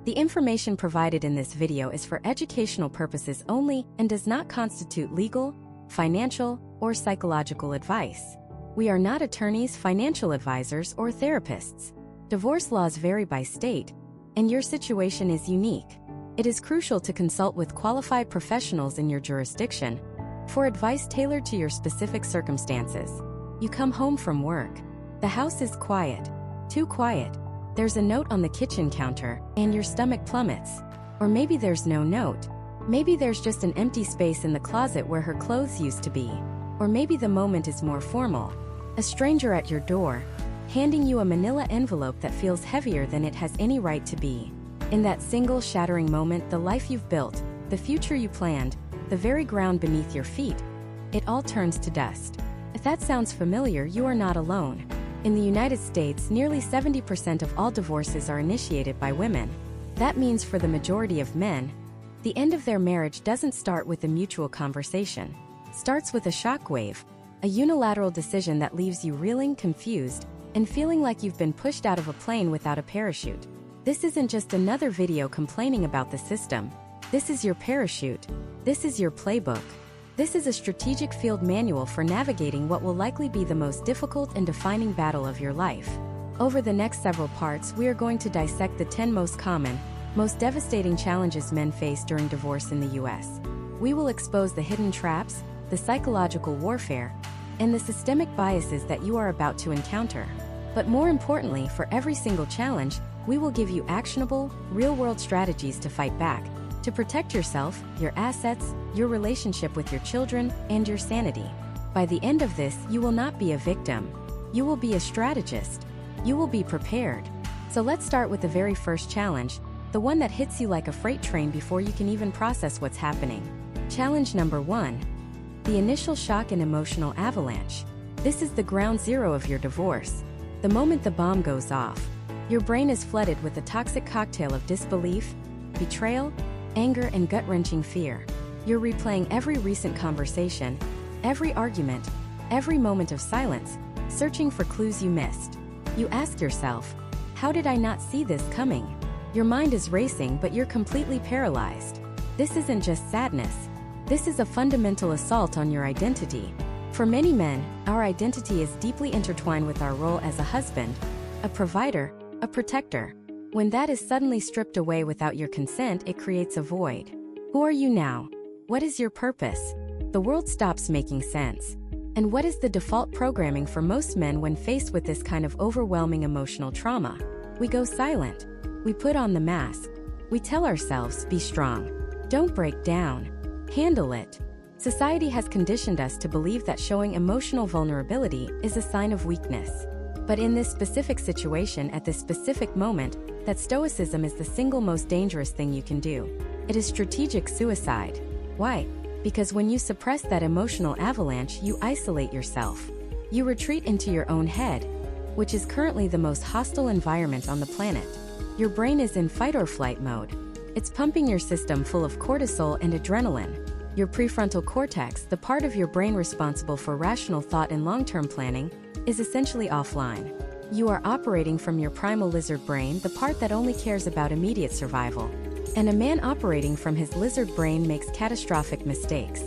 The information provided in this video is for educational purposes only and does not constitute legal, financial, or psychological advice. We are not attorneys, financial advisors, or therapists. Divorce laws vary by state, and your situation is unique. It is crucial to consult with qualified professionals in your jurisdiction for advice tailored to your specific circumstances. You come home from work. The house is quiet. Too quiet. There's a note on the kitchen counter, and your stomach plummets. Or maybe there's no note. Maybe there's just an empty space in the closet where her clothes used to be. Or maybe the moment is more formal. A stranger at your door, handing you a manila envelope that feels heavier than it has any right to be. In that single shattering moment, the life you've built, the future you planned, the very ground beneath your feet, it all turns to dust. If that sounds familiar, you are not alone. In the United States, nearly 70% of all divorces are initiated by women. That means for the majority of men, the end of their marriage doesn't start with a mutual conversation. It starts with a shockwave, a unilateral decision that leaves you reeling, confused, and feeling like you've been pushed out of a plane without a parachute. This isn't just another video complaining about the system. This is your parachute. This is your playbook. This is a strategic field manual for navigating what will likely be the most difficult and defining battle of your life. Over the next several parts, we are going to dissect the 10 most common, most devastating challenges men face during divorce in the US. We will expose the hidden traps, the psychological warfare, and the systemic biases that you are about to encounter. But more importantly, for every single challenge, we will give you actionable, real-world strategies to fight back, to protect yourself, your assets, your relationship with your children, and your sanity. By the end of this, you will not be a victim. You will be a strategist. You will be prepared. So let's start with the very first challenge, the one that hits you like a freight train before you can even process what's happening. Challenge number 1. The initial shock and emotional avalanche. This is the ground zero of your divorce. The moment the bomb goes off, your brain is flooded with a toxic cocktail of disbelief, betrayal, anger, and gut-wrenching fear. You're replaying every recent conversation, every argument, every moment of silence, searching for clues you missed. You ask yourself, how did I not see this coming? Your mind is racing, but you're completely paralyzed. This isn't just sadness. This is a fundamental assault on your identity. For many men, our identity is deeply intertwined with our role as a husband, a provider, a protector. When that is suddenly stripped away without your consent, it creates a void. Who are you now? What is your purpose? The world stops making sense. And what is the default programming for most men when faced with this kind of overwhelming emotional trauma? We go silent. We put on the mask. We tell ourselves, be strong. Don't break down. Handle it. Society has conditioned us to believe that showing emotional vulnerability is a sign of weakness. But in this specific situation, at this specific moment, that stoicism is the single most dangerous thing you can do. It is strategic suicide. Why? Because when you suppress that emotional avalanche, you isolate yourself. You retreat into your own head, which is currently the most hostile environment on the planet. Your brain is in fight or flight mode. It's pumping your system full of cortisol and adrenaline. Your prefrontal cortex, the part of your brain responsible for rational thought and long-term planning, is essentially offline. You are operating from your primal lizard brain, the part that only cares about immediate survival. And a man operating from his lizard brain makes catastrophic mistakes.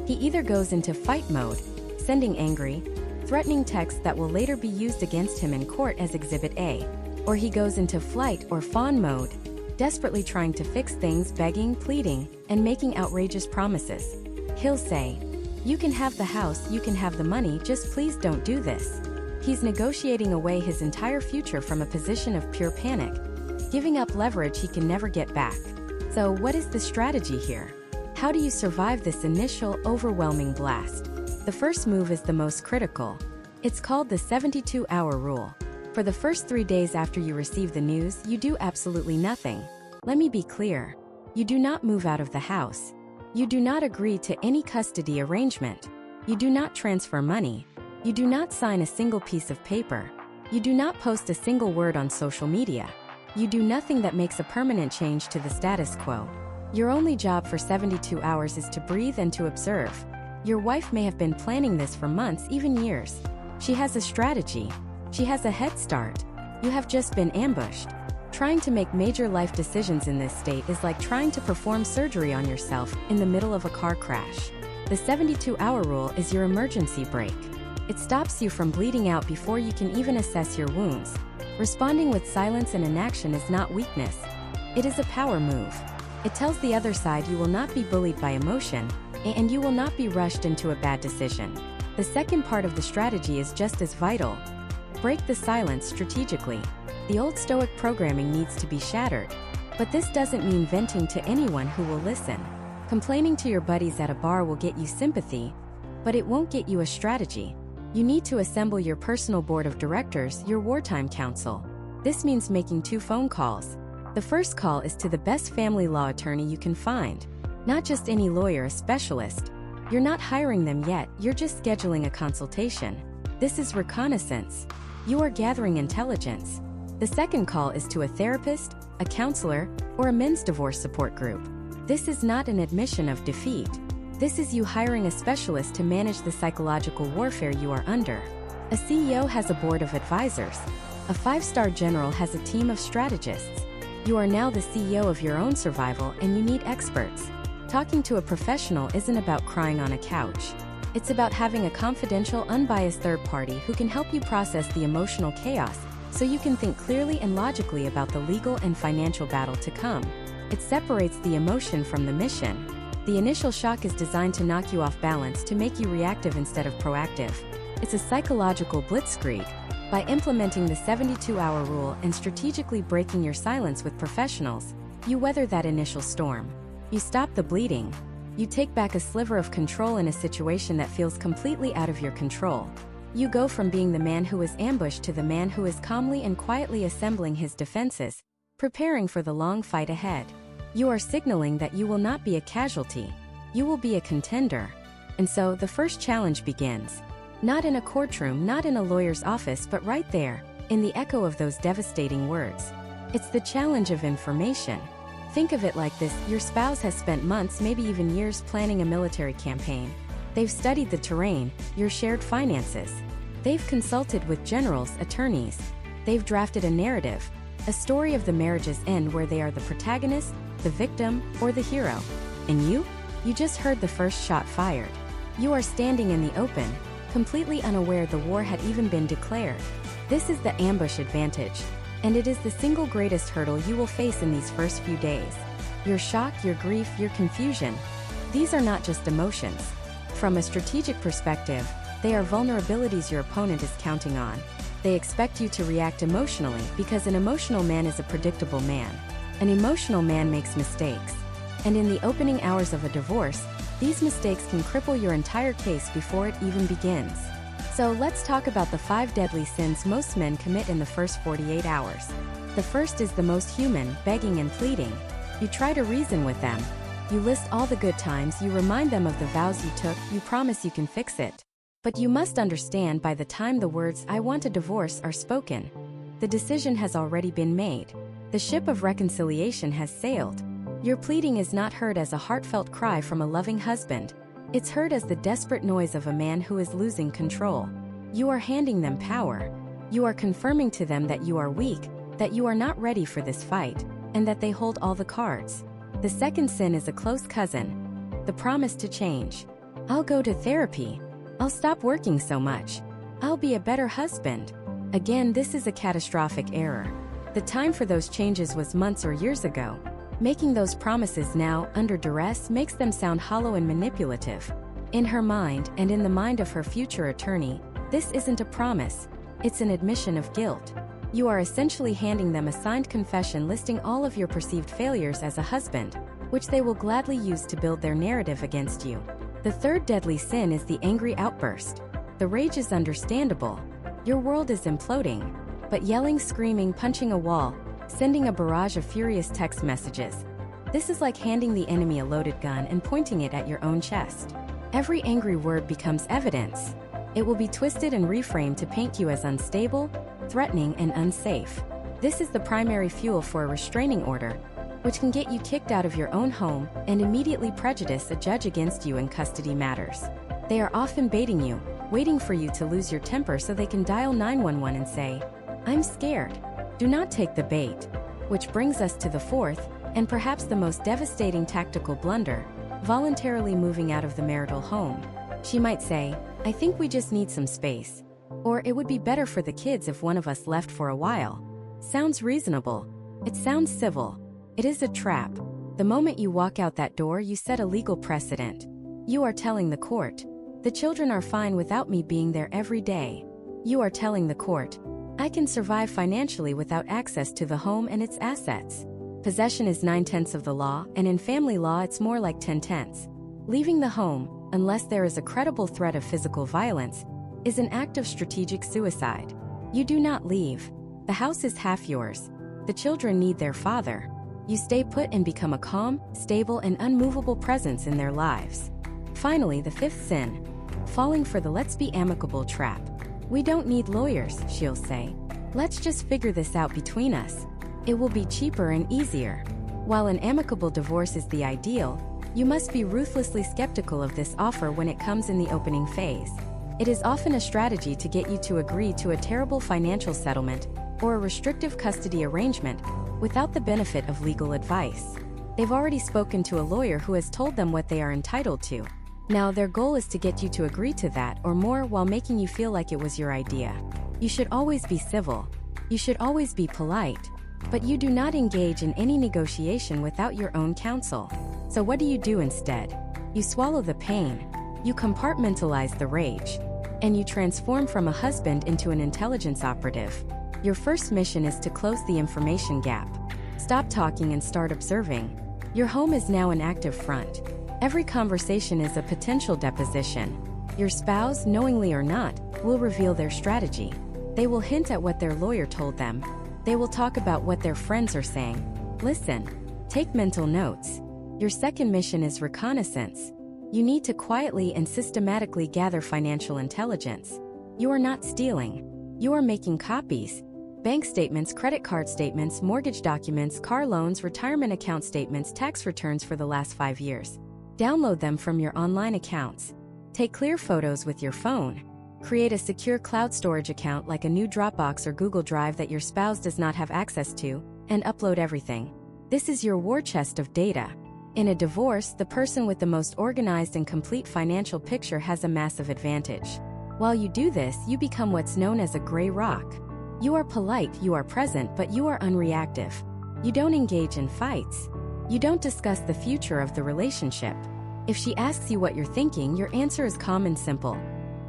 He either goes into fight mode, sending angry, threatening texts that will later be used against him in court as Exhibit A, or he goes into flight or fawn mode, desperately trying to fix things, begging, pleading, and making outrageous promises. He'll say, "You can have the house, you can have the money, just please don't do this." He's negotiating away his entire future from a position of pure panic, giving up leverage he can never get back. So what is the strategy here? How do you survive this initial, overwhelming blast? The first move is the most critical. It's called the 72-hour rule. For the first 3 days after you receive the news, you do absolutely nothing. Let me be clear. You do not move out of the house. You do not agree to any custody arrangement. You do not transfer money. You do not sign a single piece of paper. You do not post a single word on social media. You do nothing that makes a permanent change to the status quo. Your only job for 72 hours is to breathe and to observe. Your wife may have been planning this for months, even years. She has a strategy. She has a head start. You have just been ambushed. Trying to make major life decisions in this state is like trying to perform surgery on yourself in the middle of a car crash. The 72-hour rule is your emergency brake. It stops you from bleeding out before you can even assess your wounds. Responding with silence and inaction is not weakness. It is a power move. It tells the other side you will not be bullied by emotion, and you will not be rushed into a bad decision. The second part of the strategy is just as vital. Break the silence strategically. The old Stoic programming needs to be shattered. But this doesn't mean venting to anyone who will listen. Complaining to your buddies at a bar will get you sympathy, but it won't get you a strategy. You need to assemble your personal board of directors, your wartime council. This means making 2 phone calls. The first call is to the best family law attorney you can find. Not just any lawyer, a specialist. You're not hiring them yet, you're just scheduling a consultation. This is reconnaissance. You are gathering intelligence. The second call is to a therapist, a counselor, or a men's divorce support group. This is not an admission of defeat. This is you hiring a specialist to manage the psychological warfare you are under. A CEO has a board of advisors. A 5-star general has a team of strategists. You are now the CEO of your own survival, and you need experts. Talking to a professional isn't about crying on a couch. It's about having a confidential, unbiased third party who can help you process the emotional chaos so you can think clearly and logically about the legal and financial battle to come. It separates the emotion from the mission. The initial shock is designed to knock you off balance, to make you reactive instead of proactive. It's a psychological blitzkrieg. By implementing the 72-hour rule and strategically breaking your silence with professionals, you weather that initial storm. You stop the bleeding. You take back a sliver of control in a situation that feels completely out of your control. You go from being the man who is ambushed to the man who is calmly and quietly assembling his defenses, preparing for the long fight ahead. You are signaling that you will not be a casualty. You will be a contender. And so, the first challenge begins. Not in a courtroom, not in a lawyer's office, but right there, in the echo of those devastating words. It's the challenge of information. Think of it like this: your spouse has spent months, maybe even years, planning a military campaign. They've studied the terrain, your shared finances. They've consulted with generals, attorneys. They've drafted a narrative, a story of the marriage's end where they are the protagonist, the victim, or the hero. And you just heard the first shot fired. You are standing in the open, completely unaware the war had even been declared. This is the ambush advantage, and it is the single greatest hurdle you will face in these first few days. Your shock, your grief, your confusion. These are not just emotions. From a strategic perspective, they are vulnerabilities your opponent is counting on. They expect you to react emotionally because an emotional man is a predictable man. An emotional man makes mistakes. And in the opening hours of a divorce, these mistakes can cripple your entire case before it even begins. So let's talk about the 5 deadly sins most men commit in the first 48 hours. The first is the most human: begging and pleading. You try to reason with them. You list all the good times, you remind them of the vows you took, you promise you can fix it. But you must understand, by the time the words "I want a divorce" are spoken, the decision has already been made. The ship of reconciliation has sailed. Your pleading is not heard as a heartfelt cry from a loving husband. It's heard as the desperate noise of a man who is losing control. You are handing them power. You are confirming to them that you are weak, that you are not ready for this fight, and that they hold all the cards. The second sin is a close cousin: the promise to change. I'll go to therapy. I'll stop working so much. I'll be a better husband. Again, this is a catastrophic error. The time for those changes was months or years ago. Making those promises now, under duress, makes them sound hollow and manipulative. In her mind, and in the mind of her future attorney, this isn't a promise. It's an admission of guilt. You are essentially handing them a signed confession listing all of your perceived failures as a husband, which they will gladly use to build their narrative against you. The third deadly sin is the angry outburst. The rage is understandable. Your world is imploding. But yelling, screaming, punching a wall, sending a barrage of furious text messages. This is like handing the enemy a loaded gun and pointing it at your own chest. Every angry word becomes evidence. It will be twisted and reframed to paint you as unstable, threatening, and unsafe. This is the primary fuel for a restraining order, which can get you kicked out of your own home and immediately prejudice a judge against you in custody matters. They are often baiting you, waiting for you to lose your temper so they can dial 911 and say, "I'm scared." Do not take the bait. Which brings us to the fourth, and perhaps the most devastating tactical blunder, voluntarily moving out of the marital home. She might say, "I think we just need some space." Or, "It would be better for the kids if one of us left for a while." Sounds reasonable. It sounds civil. It is a trap. The moment you walk out that door, you set a legal precedent. You are telling the court, "The children are fine without me being there every day." You are telling the court, "I can survive financially without access to the home and its assets." Possession is 9/10 of the law, and in family law it's more like 10/10. Leaving the home, unless there is a credible threat of physical violence, is an act of strategic suicide. You do not leave. The house is half yours. The children need their father. You stay put and become a calm, stable, and unmovable presence in their lives. Finally, the fifth sin, falling for the "let's be amicable" trap. "We don't need lawyers," she'll say. "Let's just figure this out between us. It will be cheaper and easier." While an amicable divorce is the ideal, you must be ruthlessly skeptical of this offer when it comes in the opening phase. It is often a strategy to get you to agree to a terrible financial settlement or a restrictive custody arrangement without the benefit of legal advice. They've already spoken to a lawyer who has told them what they are entitled to. Now their goal is to get you to agree to that or more while making you feel like it was your idea. You should always be civil. You should always be polite. But you do not engage in any negotiation without your own counsel. So what do you do instead? You swallow the pain. You compartmentalize the rage. And you transform from a husband into an intelligence operative. Your first mission is to close the information gap. Stop talking and start observing. Your home is now an active front. Every conversation is a potential deposition. Your spouse, knowingly or not, will reveal their strategy. They will hint at what their lawyer told them. They will talk about what their friends are saying. Listen. Take mental notes. Your second mission is reconnaissance. You need to quietly and systematically gather financial intelligence. You are not stealing. You are making copies. Bank statements, credit card statements, mortgage documents, car loans, retirement account statements, tax returns for the last 5 years. Download them from your online accounts. Take clear photos with your phone. Create a secure cloud storage account like a new Dropbox or Google Drive that your spouse does not have access to, and upload everything. This is your war chest of data. In a divorce, the person with the most organized and complete financial picture has a massive advantage. While you do this, you become what's known as a gray rock. You are polite, you are present, but you are unreactive. You don't engage in fights. You don't discuss the future of the relationship. If she asks you what you're thinking, your answer is calm and simple.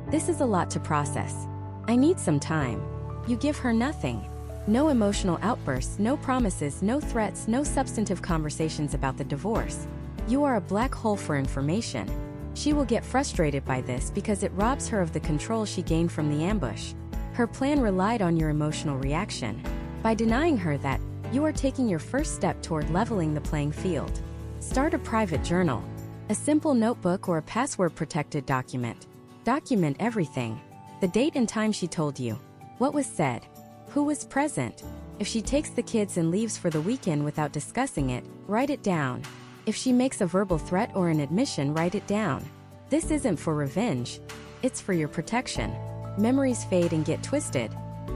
This is a lot to process. I need some time. You give her nothing. No emotional outbursts, no promises, no threats, no substantive conversations about the divorce. You are a black hole for information. She will get frustrated by this because it robs her of the control she gained from the ambush. Her plan relied on your emotional reaction. By denying her that, you are taking your first step toward leveling the playing field. Start a private journal. A simple notebook or a password-protected document. Document everything. The date and time she told you. What was said. Who was present. If she takes the kids and leaves for the weekend without discussing it, write it down. If she makes a verbal threat or an admission, write it down. This isn't for revenge. It's for your protection. Memories fade and get twisted,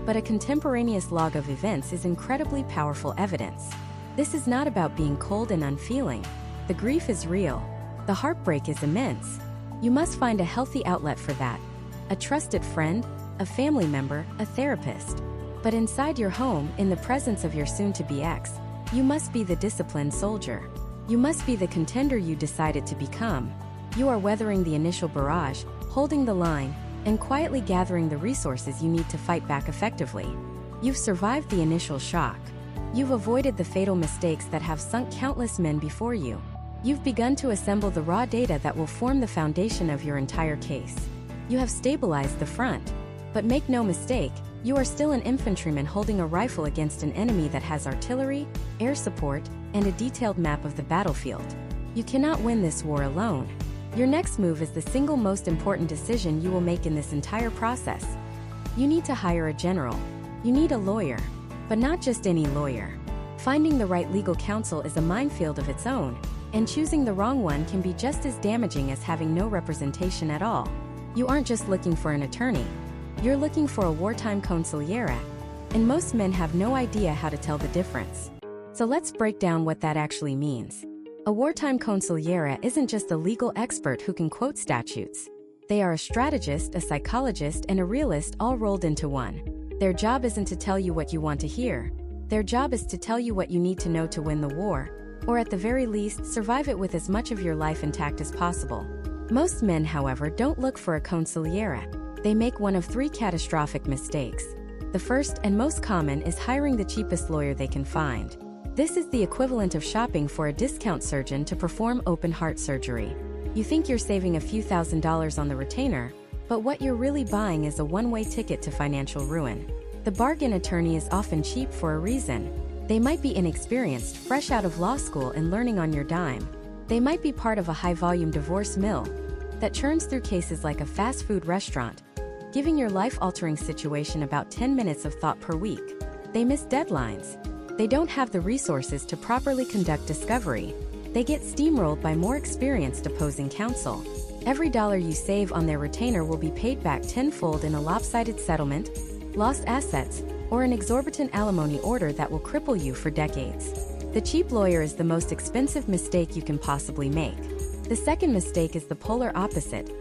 but a contemporaneous log of events is incredibly powerful evidence. This is not about being cold and unfeeling. The grief is real. The heartbreak is immense. You must find a healthy outlet for that. A trusted friend, a family member, a therapist. But inside your home, in the presence of your soon-to-be ex, you must be the disciplined soldier. You must be the contender you decided to become. You are weathering the initial barrage, holding the line, and quietly gathering the resources you need to fight back effectively. You've survived the initial shock. You've avoided the fatal mistakes that have sunk countless men before you. You've begun to assemble the raw data that will form the foundation of your entire case. You have stabilized the front. But make no mistake, you are still an infantryman holding a rifle against an enemy that has artillery, air support, and a detailed map of the battlefield. You cannot win this war alone. Your next move is the single most important decision you will make in this entire process. You need to hire a general. You need a lawyer. But not just any lawyer. Finding the right legal counsel is a minefield of its own, and choosing the wrong one can be just as damaging as having no representation at all. You aren't just looking for an attorney. You're looking for a wartime consigliere, and most men have no idea how to tell the difference. So let's break down what that actually means. A wartime consigliera isn't just a legal expert who can quote statutes. They are a strategist, a psychologist, and a realist all rolled into one. Their job isn't to tell you what you want to hear. Their job is to tell you what you need to know to win the war, or at the very least, survive it with as much of your life intact as possible. Most men, however, don't look for a consigliera. They make one of three catastrophic mistakes. The first and most common is hiring the cheapest lawyer they can find. This is the equivalent of shopping for a discount surgeon to perform open heart surgery. You think you're saving a few $1,000s on the retainer, but what you're really buying is a one-way ticket to financial ruin. The bargain attorney is often cheap for a reason. They might be inexperienced, fresh out of law school and learning on your dime. They might be part of a high-volume divorce mill that churns through cases like a fast food restaurant, giving your life-altering situation about 10 minutes of thought per week. They miss deadlines. They don't have the resources to properly conduct discovery. They get steamrolled by more experienced opposing counsel. Every dollar you save on their retainer will be paid back tenfold in a lopsided settlement, lost assets, or an exorbitant alimony order that will cripple you for decades. The cheap lawyer is the most expensive mistake you can possibly make. The second mistake is the polar opposite,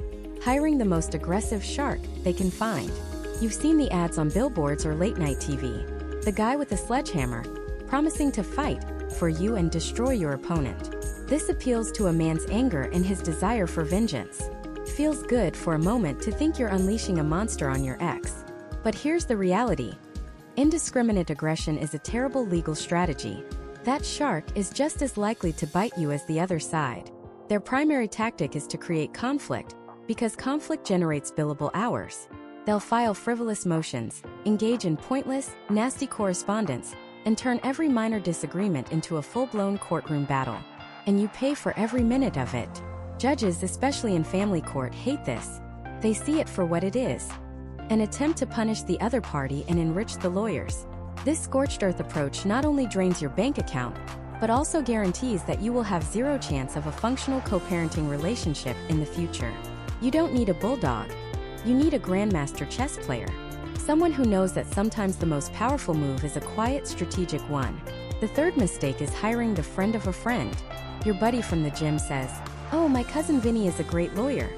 hiring the most aggressive shark they can find. You've seen the ads on billboards or late-night TV. The guy with a sledgehammer, promising to fight for you and destroy your opponent. This appeals to a man's anger and his desire for vengeance. Feels good for a moment to think you're unleashing a monster on your ex. But here's the reality. Indiscriminate aggression is a terrible legal strategy. That shark is just as likely to bite you as the other side. Their primary tactic is to create conflict, because conflict generates billable hours. They'll file frivolous motions, engage in pointless, nasty correspondence, and turn every minor disagreement into a full-blown courtroom battle. And you pay for every minute of it. Judges, especially in family court, hate this. They see it for what it is: an attempt to punish the other party and enrich the lawyers. This scorched earth approach not only drains your bank account, but also guarantees that you will have zero chance of a functional co-parenting relationship in the future. You don't need a bulldog. You need a grandmaster chess player. Someone who knows that sometimes the most powerful move is a quiet, strategic one. The third mistake is hiring the friend of a friend. Your buddy from the gym says, "Oh, my cousin Vinny is a great lawyer.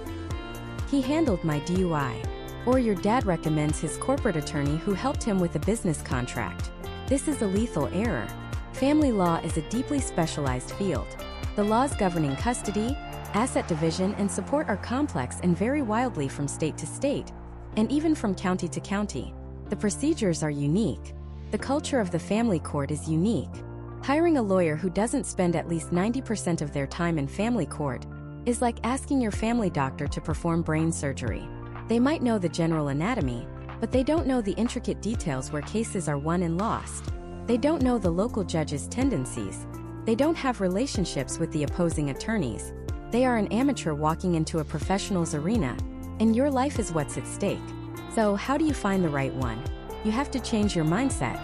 He handled my DUI." Or your dad recommends his corporate attorney who helped him with a business contract. This is a lethal error. Family law is a deeply specialized field. The laws governing custody, asset division, and support are complex and vary wildly from state to state, and even from county to county. The procedures are unique. The culture of the family court is unique. Hiring a lawyer who doesn't spend at least 90% of their time in family court is like asking your family doctor to perform brain surgery. They might know the general anatomy, but they don't know the intricate details where cases are won and lost. They don't know the local judge's tendencies. They don't have relationships with the opposing attorneys. They are an amateur walking into a professional's arena, and your life is what's at stake. So how do you find the right one? You have to change your mindset.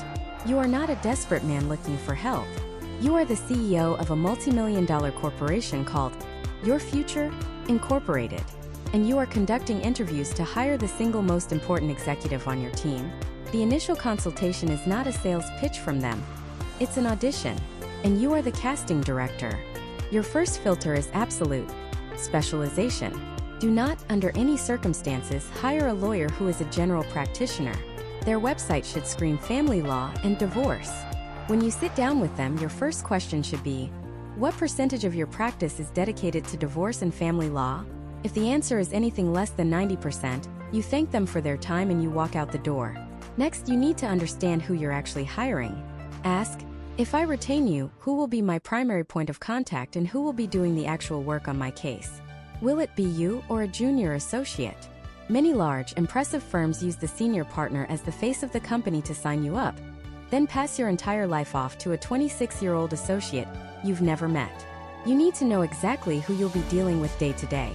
You are not a desperate man looking for help. You are the CEO of a multi-million-dollar corporation called Your Future Incorporated, and you are conducting interviews to hire the single most important executive on your team. The initial consultation is not a sales pitch from them. It's an audition, and you are the casting director. Your first filter is absolute specialization. Do not, under any circumstances, hire a lawyer who is a general practitioner. Their website should scream family law and divorce. When you sit down with them, your first question should be, what percentage of your practice is dedicated to divorce and family law? If the answer is anything less than 90%, you thank them for their time and you walk out the door. Next, you need to understand who you're actually hiring. Ask, if I retain you, who will be my primary point of contact and who will be doing the actual work on my case? Will it be you or a junior associate? Many large, impressive firms use the senior partner as the face of the company to sign you up, then pass your entire life off to a 26-year-old associate you've never met. You need to know exactly who you'll be dealing with day to day.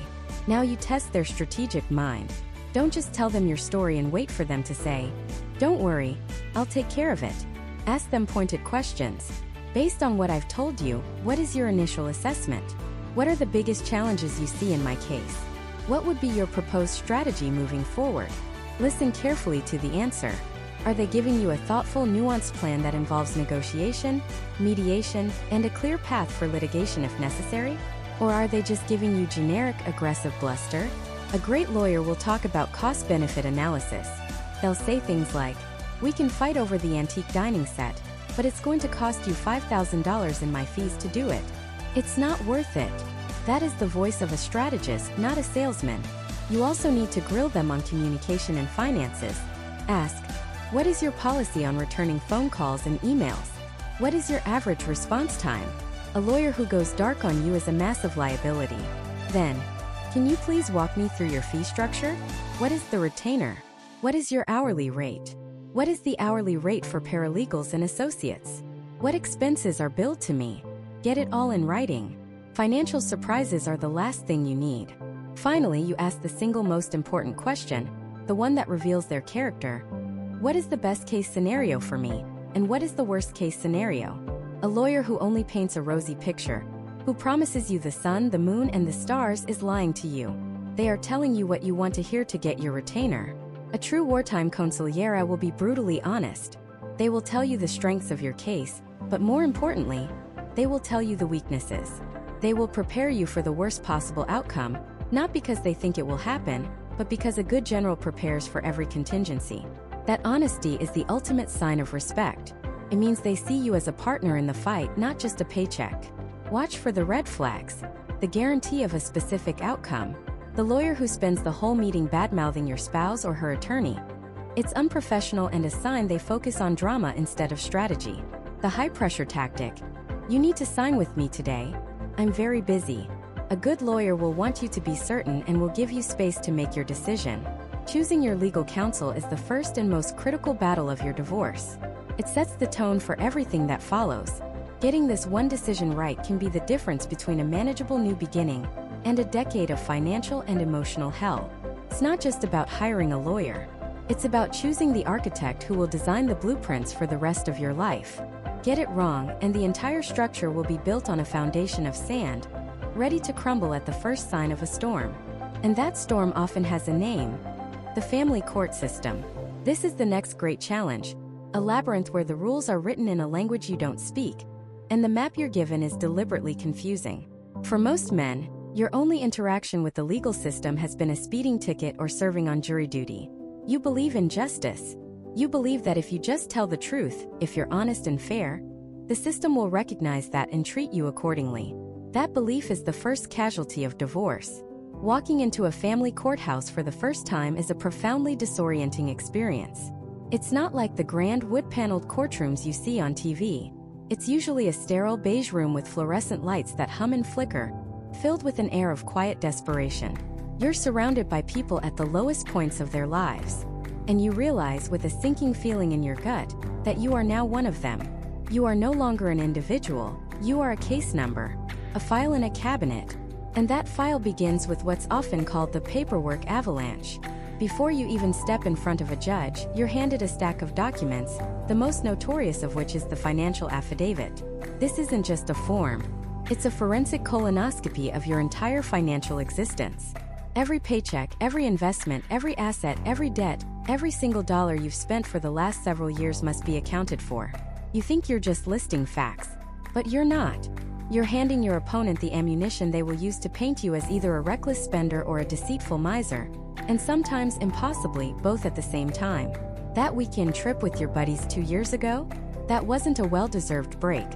Now you test their strategic mind. Don't just tell them your story and wait for them to say, "Don't worry, I'll take care of it." Ask them pointed questions. Based on what I've told you, what is your initial assessment? What are the biggest challenges you see in my case? What would be your proposed strategy moving forward? Listen carefully to the answer. Are they giving you a thoughtful, nuanced plan that involves negotiation, mediation, and a clear path for litigation if necessary? Or are they just giving you generic, aggressive bluster? A great lawyer will talk about cost-benefit analysis. They'll say things like, "We can fight over the antique dining set, but it's going to cost you $5,000 in my fees to do it. It's not worth it." That is the voice of a strategist, not a salesman. You also need to grill them on communication and finances. Ask, what is your policy on returning phone calls and emails? What is your average response time? A lawyer who goes dark on you is a massive liability. Then, can you please walk me through your fee structure? What is the retainer? What is your hourly rate? What is the hourly rate for paralegals and associates? What expenses are billed to me? Get it all in writing. Financial surprises are the last thing you need. Finally, you ask the single most important question, the one that reveals their character. What is the best case scenario for me, and what is the worst case scenario? A lawyer who only paints a rosy picture, who promises you the sun, the moon, and the stars is lying to you. They are telling you what you want to hear to get your retainer. A true wartime consigliera will be brutally honest. They will tell you the strengths of your case, but more importantly, they will tell you the weaknesses. They will prepare you for the worst possible outcome, not because they think it will happen, but because a good general prepares for every contingency. That honesty is the ultimate sign of respect. It means they see you as a partner in the fight, not just a paycheck. Watch for the red flags, the guarantee of a specific outcome. The lawyer who spends the whole meeting bad-mouthing your spouse or her attorney. It's unprofessional and a sign they focus on drama instead of strategy. The high-pressure tactic. You need to sign with me today. I'm very busy. A good lawyer will want you to be certain and will give you space to make your decision. Choosing your legal counsel is the first and most critical battle of your divorce. It sets the tone for everything that follows. Getting this one decision right can be the difference between a manageable new beginning and a decade of financial and emotional hell. It's not just about hiring a lawyer. It's about choosing the architect who will design the blueprints for the rest of your life. Get it wrong, and the entire structure will be built on a foundation of sand, ready to crumble at the first sign of a storm. And that storm often has a name: the family court system. This is the next great challenge, a labyrinth where the rules are written in a language you don't speak, and the map you're given is deliberately confusing. For most men, your only interaction with the legal system has been a speeding ticket or serving on jury duty. You believe in justice. You believe that if you just tell the truth, if you're honest and fair, the system will recognize that and treat you accordingly. That belief is the first casualty of divorce. Walking into a family courthouse for the first time is a profoundly disorienting experience. It's not like the grand wood-paneled courtrooms you see on TV. It's usually a sterile beige room with fluorescent lights that hum and flicker, filled with an air of quiet desperation. You're surrounded by people at the lowest points of their lives. And you realize with a sinking feeling in your gut that you are now one of them. You are no longer an individual, you are a case number, a file in a cabinet. And that file begins with what's often called the paperwork avalanche. Before you even step in front of a judge, you're handed a stack of documents, the most notorious of which is the financial affidavit. This isn't just a form. It's a forensic colonoscopy of your entire financial existence. Every paycheck, every investment, every asset, every debt, every single dollar you've spent for the last several years must be accounted for. You think you're just listing facts, but you're not. You're handing your opponent the ammunition they will use to paint you as either a reckless spender or a deceitful miser, and sometimes impossibly both at the same time. That weekend trip with your buddies 2 years ago? That wasn't a well-deserved break.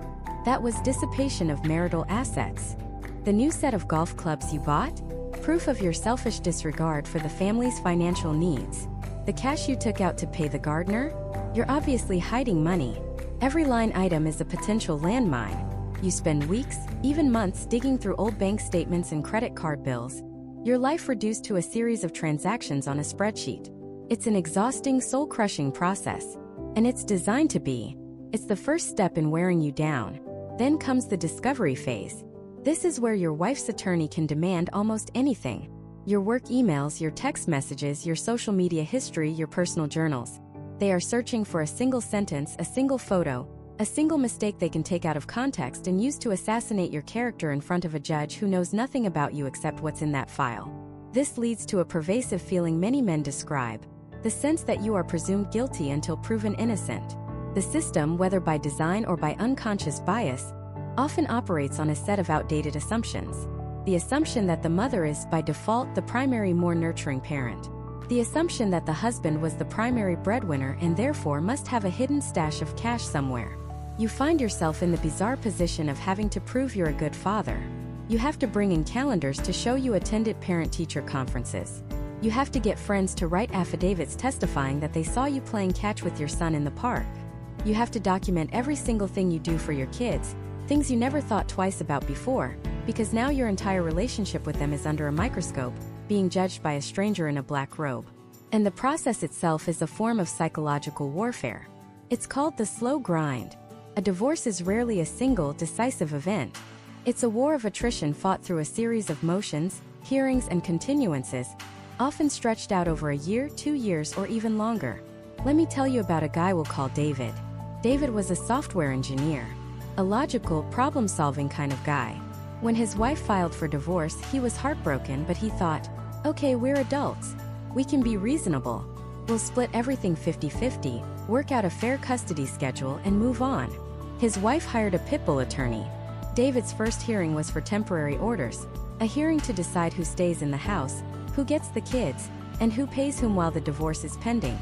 That was dissipation of marital assets. The new set of golf clubs you bought? Proof of your selfish disregard for the family's financial needs. The cash you took out to pay the gardener? You're obviously hiding money. Every line item is a potential landmine. You spend weeks, even months, digging through old bank statements and credit card bills. Your life reduced to a series of transactions on a spreadsheet. It's an exhausting, soul-crushing process. And it's designed to be. It's the first step in wearing you down. Then comes the discovery phase. This is where your wife's attorney can demand almost anything. Your work emails, your text messages, your social media history, your personal journals. They are searching for a single sentence, a single photo, a single mistake they can take out of context and use to assassinate your character in front of a judge who knows nothing about you except what's in that file. This leads to a pervasive feeling many men describe: the sense that you are presumed guilty until proven innocent. The system, whether by design or by unconscious bias, often operates on a set of outdated assumptions. The assumption that the mother is, by default, the primary, more nurturing parent. The assumption that the husband was the primary breadwinner and therefore must have a hidden stash of cash somewhere. You find yourself in the bizarre position of having to prove you're a good father. You have to bring in calendars to show you attended parent-teacher conferences. You have to get friends to write affidavits testifying that they saw you playing catch with your son in the park. You have to document every single thing you do for your kids, things you never thought twice about before, because now your entire relationship with them is under a microscope, being judged by a stranger in a black robe. And the process itself is a form of psychological warfare. It's called the slow grind. A divorce is rarely a single, decisive event. It's a war of attrition fought through a series of motions, hearings, and continuances, often stretched out over a year, 2 years, or even longer. Let me tell you about a guy we'll call David. David was a software engineer. A logical, problem-solving kind of guy. When his wife filed for divorce, he was heartbroken, but he thought, okay, we're adults. We can be reasonable. We'll split everything 50-50, work out a fair custody schedule, and move on. His wife hired a pitbull attorney. David's first hearing was for temporary orders, a hearing to decide who stays in the house, who gets the kids, and who pays whom while the divorce is pending.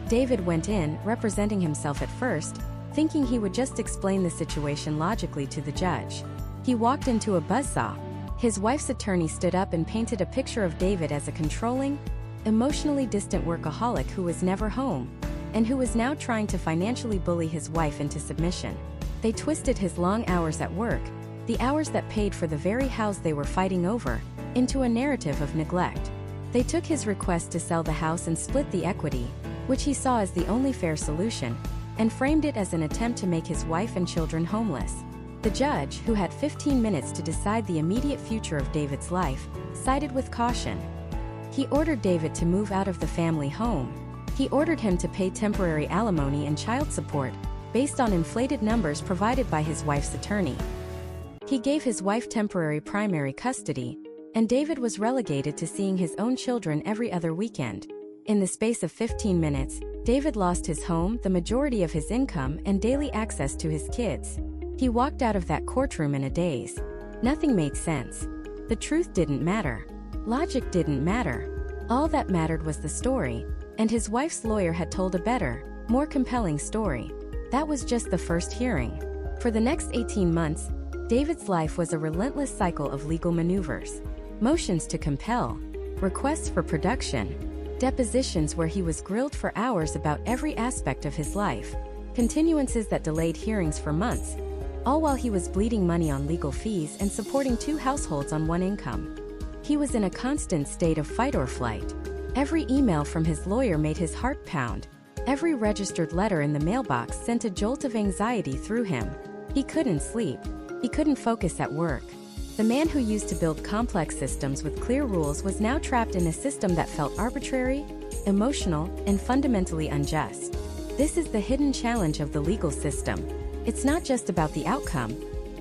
David went in, representing himself at first, thinking he would just explain the situation logically to the judge. He walked into a buzzsaw. His wife's attorney stood up and painted a picture of David as a controlling, emotionally distant workaholic who was never home, and who was now trying to financially bully his wife into submission. They twisted his long hours at work, the hours that paid for the very house they were fighting over, into a narrative of neglect. They took his request to sell the house and split the equity, which he saw as the only fair solution, and framed it as an attempt to make his wife and children homeless. The judge, who had 15 minutes to decide the immediate future of David's life, sided with caution. He ordered David to move out of the family home. He ordered him to pay temporary alimony and child support, based on inflated numbers provided by his wife's attorney. He gave his wife temporary primary custody, and David was relegated to seeing his own children every other weekend. In the space of 15 minutes, David lost his home, the majority of his income, and daily access to his kids. He walked out of that courtroom in a daze. Nothing made sense. The truth didn't matter. Logic didn't matter. All that mattered was the story, and his wife's lawyer had told a better, more compelling story. That was just the first hearing. For the next 18 months, David's life was a relentless cycle of legal maneuvers. Motions to compel, requests for production, depositions where he was grilled for hours about every aspect of his life, continuances that delayed hearings for months, all while he was bleeding money on legal fees and supporting 2 households on 1 income. He was in a constant state of fight or flight. Every email from his lawyer made his heart pound. Every registered letter in the mailbox sent a jolt of anxiety through him. He couldn't sleep. He couldn't focus at work. The man who used to build complex systems with clear rules was now trapped in a system that felt arbitrary, emotional, and fundamentally unjust. This is the hidden challenge of the legal system. It's not just about the outcome.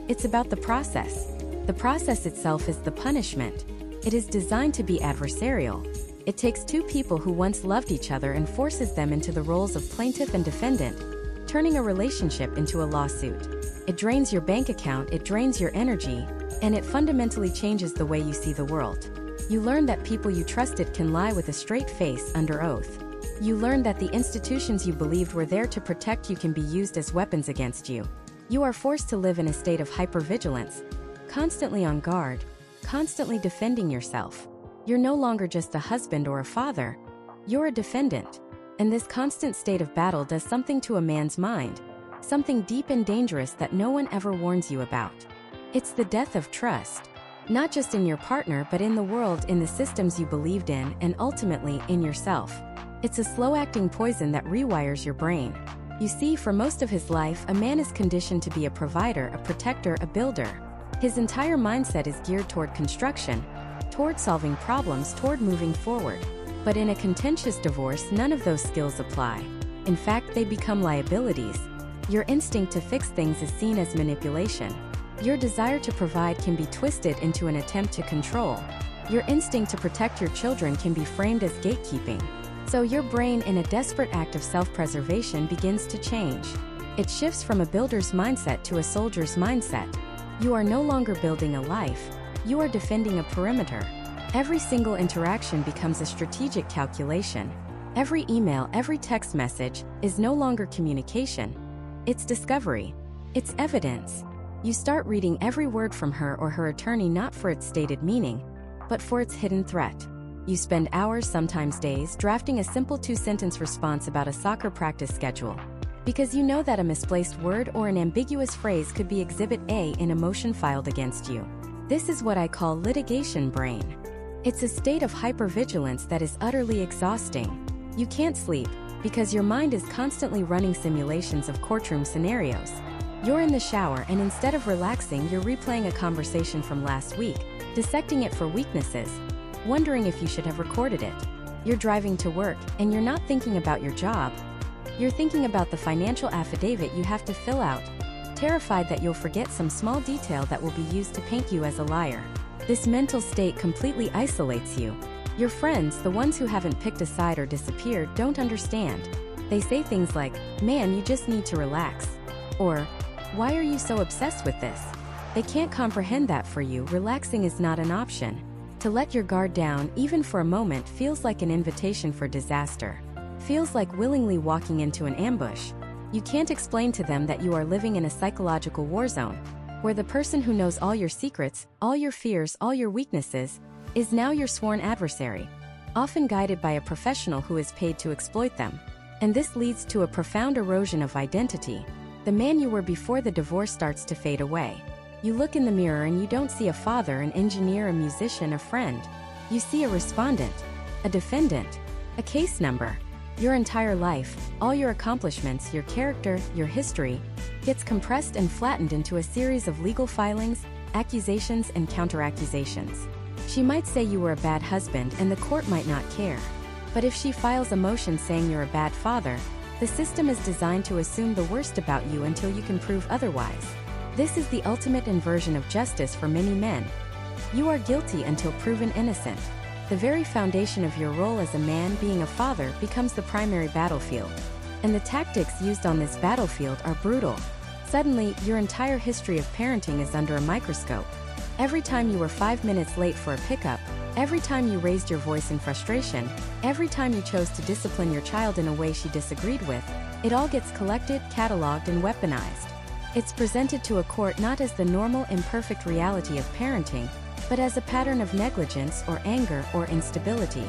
It's about the process. The process itself is the punishment. It is designed to be adversarial. It takes 2 people who once loved each other and forces them into the roles of plaintiff and defendant, turning a relationship into a lawsuit. It drains your bank account, it drains your energy, and it fundamentally changes the way you see the world. You learn that people you trusted can lie with a straight face under oath. You learn that the institutions you believed were there to protect you can be used as weapons against you. You are forced to live in a state of hypervigilance, constantly on guard, constantly defending yourself. You're no longer just a husband or a father. You're a defendant. And this constant state of battle does something to a man's mind, something deep and dangerous that no one ever warns you about. It's the death of trust. Not just in your partner but in the world, in the systems you believed in, and ultimately, in yourself. It's a slow-acting poison that rewires your brain. You see, for most of his life, a man is conditioned to be a provider, a protector, a builder. His entire mindset is geared toward construction, toward solving problems, toward moving forward. But in a contentious divorce, none of those skills apply. In fact, they become liabilities. Your instinct to fix things is seen as manipulation. Your desire to provide can be twisted into an attempt to control. Your instinct to protect your children can be framed as gatekeeping. So your brain, in a desperate act of self-preservation, begins to change. It shifts from a builder's mindset to a soldier's mindset. You are no longer building a life, you are defending a perimeter. Every single interaction becomes a strategic calculation. Every email, every text message is no longer communication. It's discovery. It's evidence. You start reading every word from her or her attorney not for its stated meaning, but for its hidden threat. You spend hours, sometimes days, drafting a simple 2-sentence response about a soccer practice schedule, because you know that a misplaced word or an ambiguous phrase could be Exhibit A in a motion filed against you. This is what I call litigation brain. It's a state of hypervigilance that is utterly exhausting. You can't sleep, because your mind is constantly running simulations of courtroom scenarios. You're in the shower and instead of relaxing, you're replaying a conversation from last week, dissecting it for weaknesses, wondering if you should have recorded it. You're driving to work, and you're not thinking about your job. You're thinking about the financial affidavit you have to fill out, terrified that you'll forget some small detail that will be used to paint you as a liar. This mental state completely isolates you. Your friends, the ones who haven't picked a side or disappeared, don't understand. They say things like, "Man, you just need to relax." Or, "Why are you so obsessed with this?" They can't comprehend that for you, relaxing is not an option. To let your guard down, even for a moment, feels like an invitation for disaster. Feels like willingly walking into an ambush. You can't explain to them that you are living in a psychological war zone, where the person who knows all your secrets, all your fears, all your weaknesses, is now your sworn adversary, often guided by a professional who is paid to exploit them. And this leads to a profound erosion of identity. The man you were before the divorce starts to fade away. You look in the mirror and you don't see a father, an engineer, a musician, a friend. You see a respondent, a defendant, a case number. Your entire life, all your accomplishments, your character, your history, gets compressed and flattened into a series of legal filings, accusations, and counter-accusations. She might say you were a bad husband and the court might not care. But if she files a motion saying you're a bad father, the system is designed to assume the worst about you until you can prove otherwise. This is the ultimate inversion of justice for many men. You are guilty until proven innocent. The very foundation of your role as a man, being a father, becomes the primary battlefield. And the tactics used on this battlefield are brutal. Suddenly, your entire history of parenting is under a microscope. Every time you were 5 minutes late for a pickup, every time you raised your voice in frustration, every time you chose to discipline your child in a way she disagreed with, it all gets collected, cataloged, and weaponized. It's presented to a court not as the normal, imperfect reality of parenting, but as a pattern of negligence or anger or instability.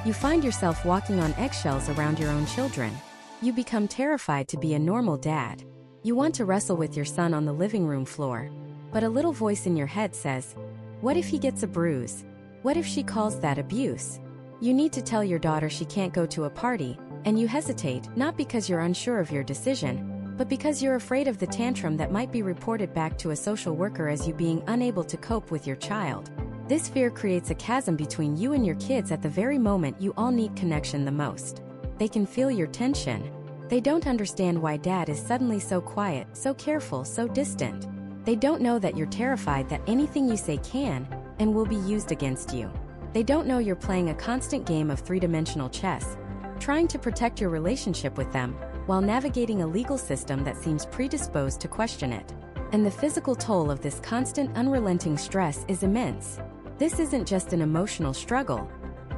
You find yourself walking on eggshells around your own children. You become terrified to be a normal dad. You want to wrestle with your son on the living room floor, but a little voice in your head says, "What if he gets a bruise? What if she calls that abuse?" You need to tell your daughter she can't go to a party, and you hesitate, not because you're unsure of your decision, but because you're afraid of the tantrum that might be reported back to a social worker as you being unable to cope with your child. This fear creates a chasm between you and your kids at the very moment you all need connection the most. They can feel your tension. They don't understand why dad is suddenly so quiet, so careful, so distant. They don't know that you're terrified that anything you say can and will be used against you. They don't know you're playing a constant game of three-dimensional chess, trying to protect your relationship with them, while navigating a legal system that seems predisposed to question it. And the physical toll of this constant, unrelenting stress is immense. This isn't just an emotional struggle,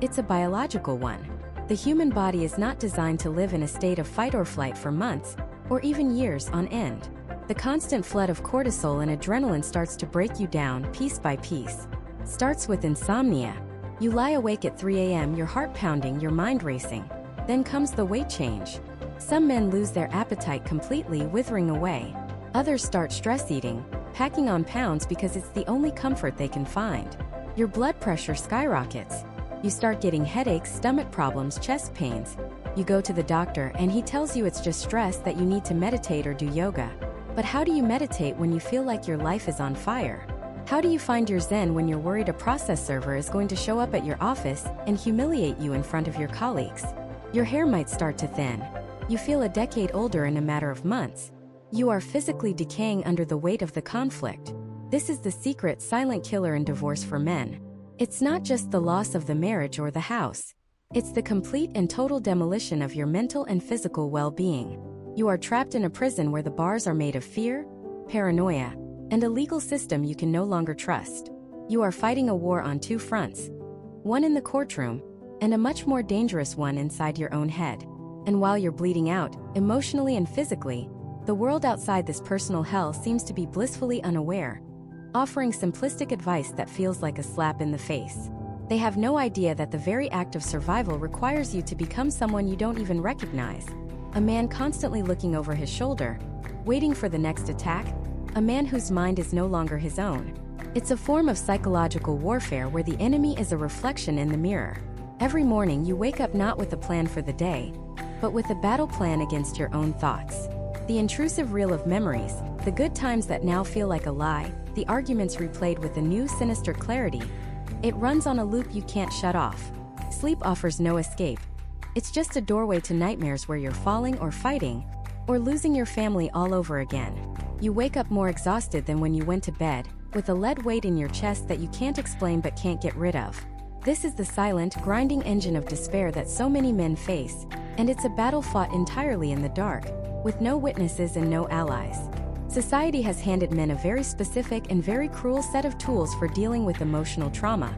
it's a biological one. The human body is not designed to live in a state of fight or flight for months, or even years on end. The constant flood of cortisol and adrenaline starts to break you down piece by piece. Starts with insomnia. You lie awake at 3 a.m., your heart pounding, your mind racing. Then comes the weight change. Some men lose their appetite completely, withering away. Others start stress eating, packing on pounds because it's the only comfort they can find. Your blood pressure skyrockets. You start getting headaches, stomach problems, chest pains. You go to the doctor and he tells you it's just stress, that you need to meditate or do yoga. But how do you meditate when you feel like your life is on fire? How do you find your zen when you're worried a process server is going to show up at your office and humiliate you in front of your colleagues? Your hair might start to thin. You feel a decade older in a matter of months. You are physically decaying under the weight of the conflict. This is the secret silent killer in divorce for men. It's not just the loss of the marriage or the house. It's the complete and total demolition of your mental and physical well-being. You are trapped in a prison where the bars are made of fear, paranoia, and a legal system you can no longer trust. You are fighting a war on two fronts, one in the courtroom, and a much more dangerous one inside your own head. And while you're bleeding out, emotionally and physically, the world outside this personal hell seems to be blissfully unaware, offering simplistic advice that feels like a slap in the face. They have no idea that the very act of survival requires you to become someone you don't even recognize. A man constantly looking over his shoulder, waiting for the next attack, a man whose mind is no longer his own. It's a form of psychological warfare where the enemy is a reflection in the mirror. Every morning you wake up not with a plan for the day, but with a battle plan against your own thoughts. The intrusive reel of memories, the good times that now feel like a lie, the arguments replayed with a new sinister clarity. It runs on a loop you can't shut off. Sleep offers no escape. It's just a doorway to nightmares where you're falling or fighting, or losing your family all over again. You wake up more exhausted than when you went to bed, with a lead weight in your chest that you can't explain but can't get rid of. This is the silent, grinding engine of despair that so many men face, and it's a battle fought entirely in the dark, with no witnesses and no allies. Society has handed men a very specific and very cruel set of tools for dealing with emotional trauma: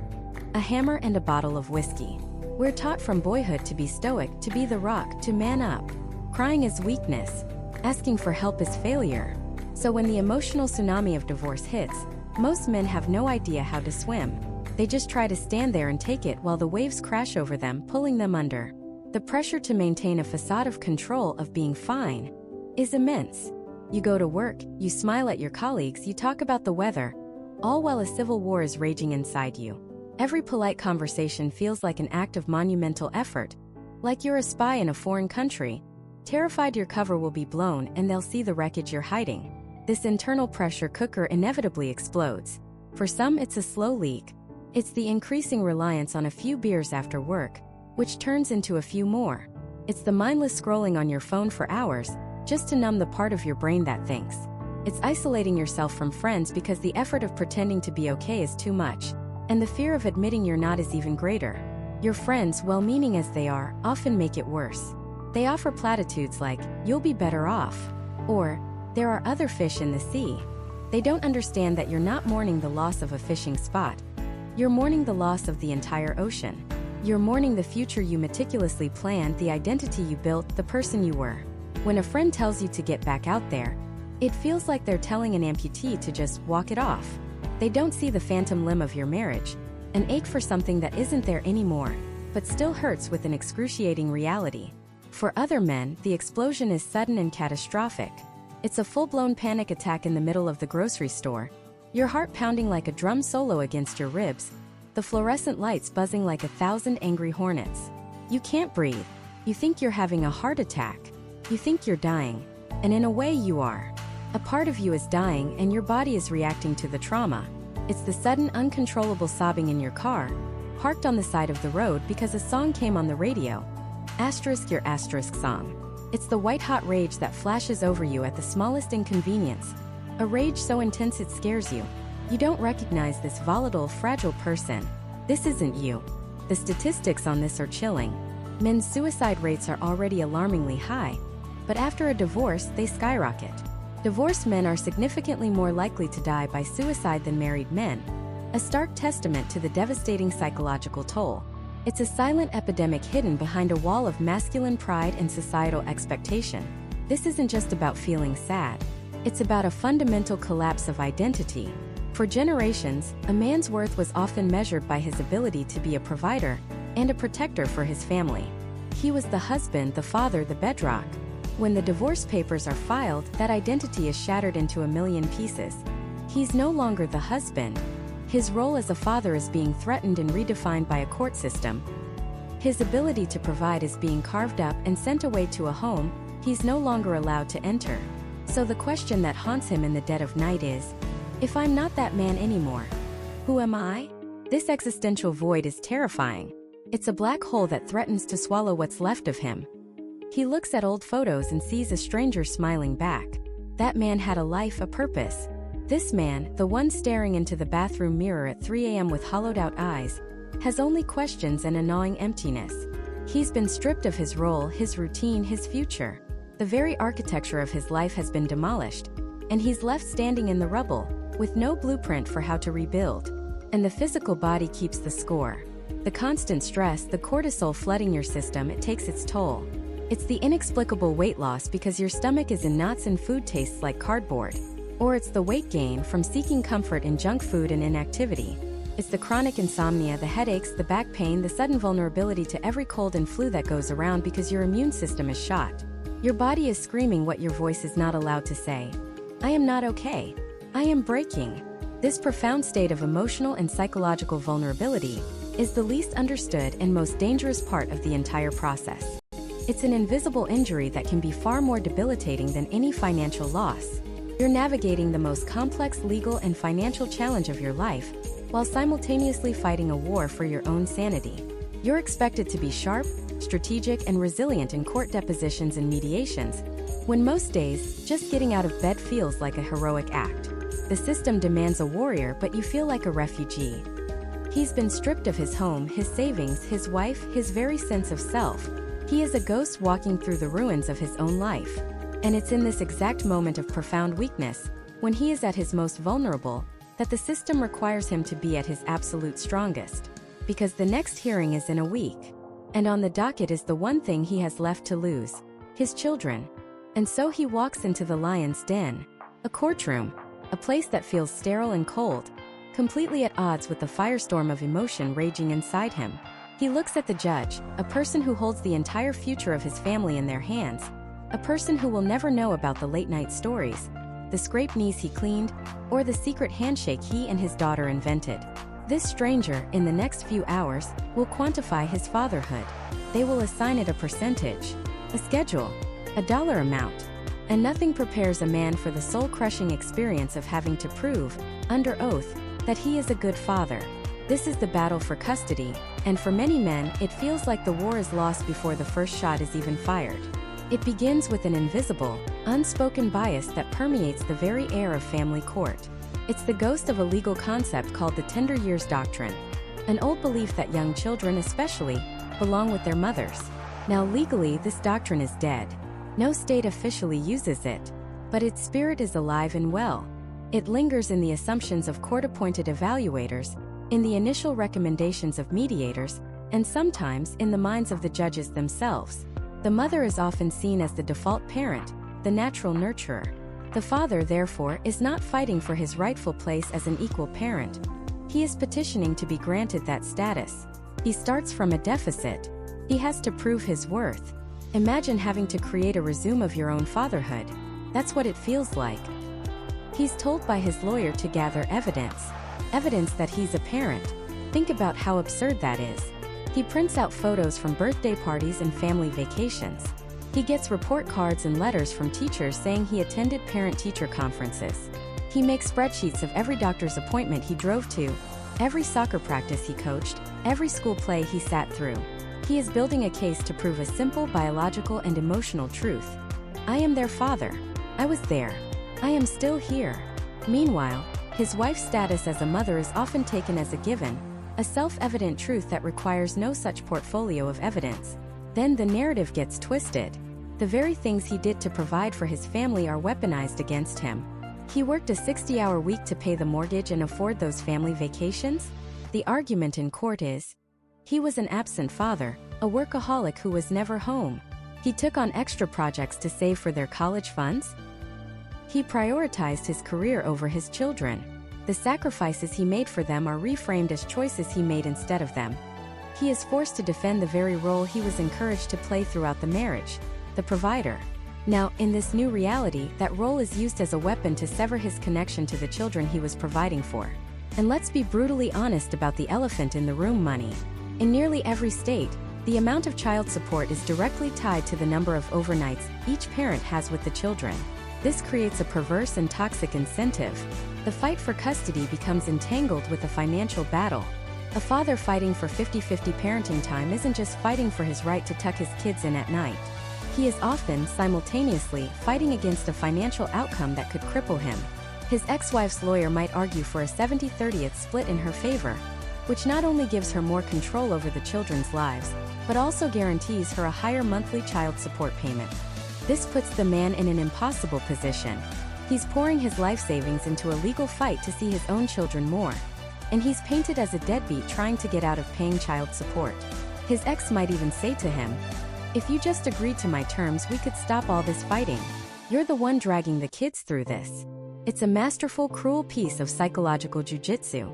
a hammer and a bottle of whiskey. We're taught from boyhood to be stoic, to be the rock, to man up. Crying is weakness. Asking for help is failure. So when the emotional tsunami of divorce hits, most men have no idea how to swim. They just try to stand there and take it while the waves crash over them, pulling them under. The pressure to maintain a facade of control, of being fine, is immense. You go to work, you smile at your colleagues, you talk about the weather, all while a civil war is raging inside you. Every polite conversation feels like an act of monumental effort, like you're a spy in a foreign country, terrified your cover will be blown and they'll see the wreckage you're hiding. This internal pressure cooker inevitably explodes. For some, it's a slow leak. It's the increasing reliance on a few beers after work, which turns into a few more. It's the mindless scrolling on your phone for hours, just to numb the part of your brain that thinks. It's isolating yourself from friends because the effort of pretending to be okay is too much, and the fear of admitting you're not is even greater. Your friends, well-meaning as they are, often make it worse. They offer platitudes like, "You'll be better off," or, "There are other fish in the sea." They don't understand that you're not mourning the loss of a fishing spot. You're mourning the loss of the entire ocean. You're mourning the future you meticulously planned, the identity you built, the person you were. When a friend tells you to get back out there, it feels like they're telling an amputee to just walk it off. They don't see the phantom limb of your marriage, an ache for something that isn't there anymore, but still hurts with an excruciating reality. For other men, the explosion is sudden and catastrophic. It's a full-blown panic attack in the middle of the grocery store, your heart pounding like a drum solo against your ribs, the fluorescent lights buzzing like 1,000 angry hornets. You can't breathe. You think you're having a heart attack. You think you're dying. And in a way you are. A part of you is dying and your body is reacting to the trauma. It's the sudden uncontrollable sobbing in your car, parked on the side of the road because a song came on the radio. Asterisk your asterisk song. It's the white-hot rage that flashes over you at the smallest inconvenience. A rage so intense it scares you. You don't recognize this volatile, fragile person. This isn't you. The statistics on this are chilling. Men's suicide rates are already alarmingly high, but after a divorce, they skyrocket. Divorced men are significantly more likely to die by suicide than married men, a stark testament to the devastating psychological toll. It's a silent epidemic hidden behind a wall of masculine pride and societal expectation. This isn't just about feeling sad. It's about a fundamental collapse of identity. For generations, a man's worth was often measured by his ability to be a provider and a protector for his family. He was the husband, the father, the bedrock. When the divorce papers are filed, that identity is shattered into a million pieces. He's no longer the husband. His role as a father is being threatened and redefined by a court system. His ability to provide is being carved up and sent away to a home he's no longer allowed to enter. So the question that haunts him in the dead of night is, if I'm not that man anymore, who am I? This existential void is terrifying. It's a black hole that threatens to swallow what's left of him. He looks at old photos and sees a stranger smiling back. That man had a life, a purpose. This man, the one staring into the bathroom mirror at 3 a.m. with hollowed-out eyes, has only questions and a gnawing emptiness. He's been stripped of his role, his routine, his future. The very architecture of his life has been demolished, and he's left standing in the rubble, with no blueprint for how to rebuild. And the physical body keeps the score. The constant stress, the cortisol flooding your system, it takes its toll. It's the inexplicable weight loss because your stomach is in knots and food tastes like cardboard. Or it's the weight gain from seeking comfort in junk food and inactivity. It's the chronic insomnia, the headaches, the back pain, the sudden vulnerability to every cold and flu that goes around because your immune system is shot. Your body is screaming what your voice is not allowed to say. I am not okay. I am breaking. This profound state of emotional and psychological vulnerability is the least understood and most dangerous part of the entire process. It's an invisible injury that can be far more debilitating than any financial loss. You're navigating the most complex legal and financial challenge of your life, while simultaneously fighting a war for your own sanity. You're expected to be sharp, strategic, and resilient in court depositions and mediations, when most days, just getting out of bed feels like a heroic act. The system demands a warrior, but you feel like a refugee. He's been stripped of his home, his savings, his wife, his very sense of self. He is a ghost walking through the ruins of his own life. And it's in this exact moment of profound weakness, when he is at his most vulnerable, that the system requires him to be at his absolute strongest. Because the next hearing is in a week. And on the docket is the one thing he has left to lose: his children. And so he walks into the lion's den, a courtroom, a place that feels sterile and cold, completely at odds with the firestorm of emotion raging inside him. He looks at the judge, a person who holds the entire future of his family in their hands, a person who will never know about the late-night stories, the scraped knees he cleaned, or the secret handshake he and his daughter invented. This stranger, in the next few hours, will quantify his fatherhood. They will assign it a percentage, a schedule, a dollar amount. And nothing prepares a man for the soul-crushing experience of having to prove, under oath, that he is a good father. This is the battle for custody, and for many men, it feels like the war is lost before the first shot is even fired. It begins with an invisible, unspoken bias that permeates the very air of family court. It's the ghost of a legal concept called the tender years doctrine, an old belief that young children especially belong with their mothers. Now legally, this doctrine is dead. No state officially uses it, but its spirit is alive and well. It lingers in the assumptions of court-appointed evaluators, in the initial recommendations of mediators, and sometimes in the minds of the judges themselves. The mother is often seen as the default parent, the natural nurturer. The father, therefore, is not fighting for his rightful place as an equal parent. He is petitioning to be granted that status. He starts from a deficit. He has to prove his worth. Imagine having to create a resume of your own fatherhood. That's what it feels like. He's told by his lawyer to gather evidence that he's a parent. Think about how absurd that is. He prints out photos from birthday parties and family vacations. He gets report cards and letters from teachers saying he attended parent-teacher conferences. He makes spreadsheets of every doctor's appointment he drove to, every soccer practice he coached, every school play he sat through. He is building a case to prove a simple biological and emotional truth. I am their father. I was there. I am still here. Meanwhile, his wife's status as a mother is often taken as a given, a self-evident truth that requires no such portfolio of evidence. Then the narrative gets twisted. The very things he did to provide for his family are weaponized against him. He worked a 60-hour week to pay the mortgage and afford those family vacations? The argument in court is, he was an absent father, a workaholic who was never home. He took on extra projects to save for their college funds? He prioritized his career over his children. The sacrifices he made for them are reframed as choices he made instead of them. He is forced to defend the very role he was encouraged to play throughout the marriage, the provider. Now, in this new reality, that role is used as a weapon to sever his connection to the children he was providing for. And let's be brutally honest about the elephant in the room: money. In nearly every state, the amount of child support is directly tied to the number of overnights each parent has with the children. This creates a perverse and toxic incentive. The fight for custody becomes entangled with a financial battle. A father fighting for 50-50 parenting time isn't just fighting for his right to tuck his kids in at night. He is often, simultaneously, fighting against a financial outcome that could cripple him. His ex-wife's lawyer might argue for a 70-30 split in her favor, which not only gives her more control over the children's lives, but also guarantees her a higher monthly child support payment. This puts the man in an impossible position. He's pouring his life savings into a legal fight to see his own children more. And he's painted as a deadbeat trying to get out of paying child support. His ex might even say to him, "If you just agreed to my terms, we could stop all this fighting. You're the one dragging the kids through this." It's a masterful, cruel piece of psychological jujitsu.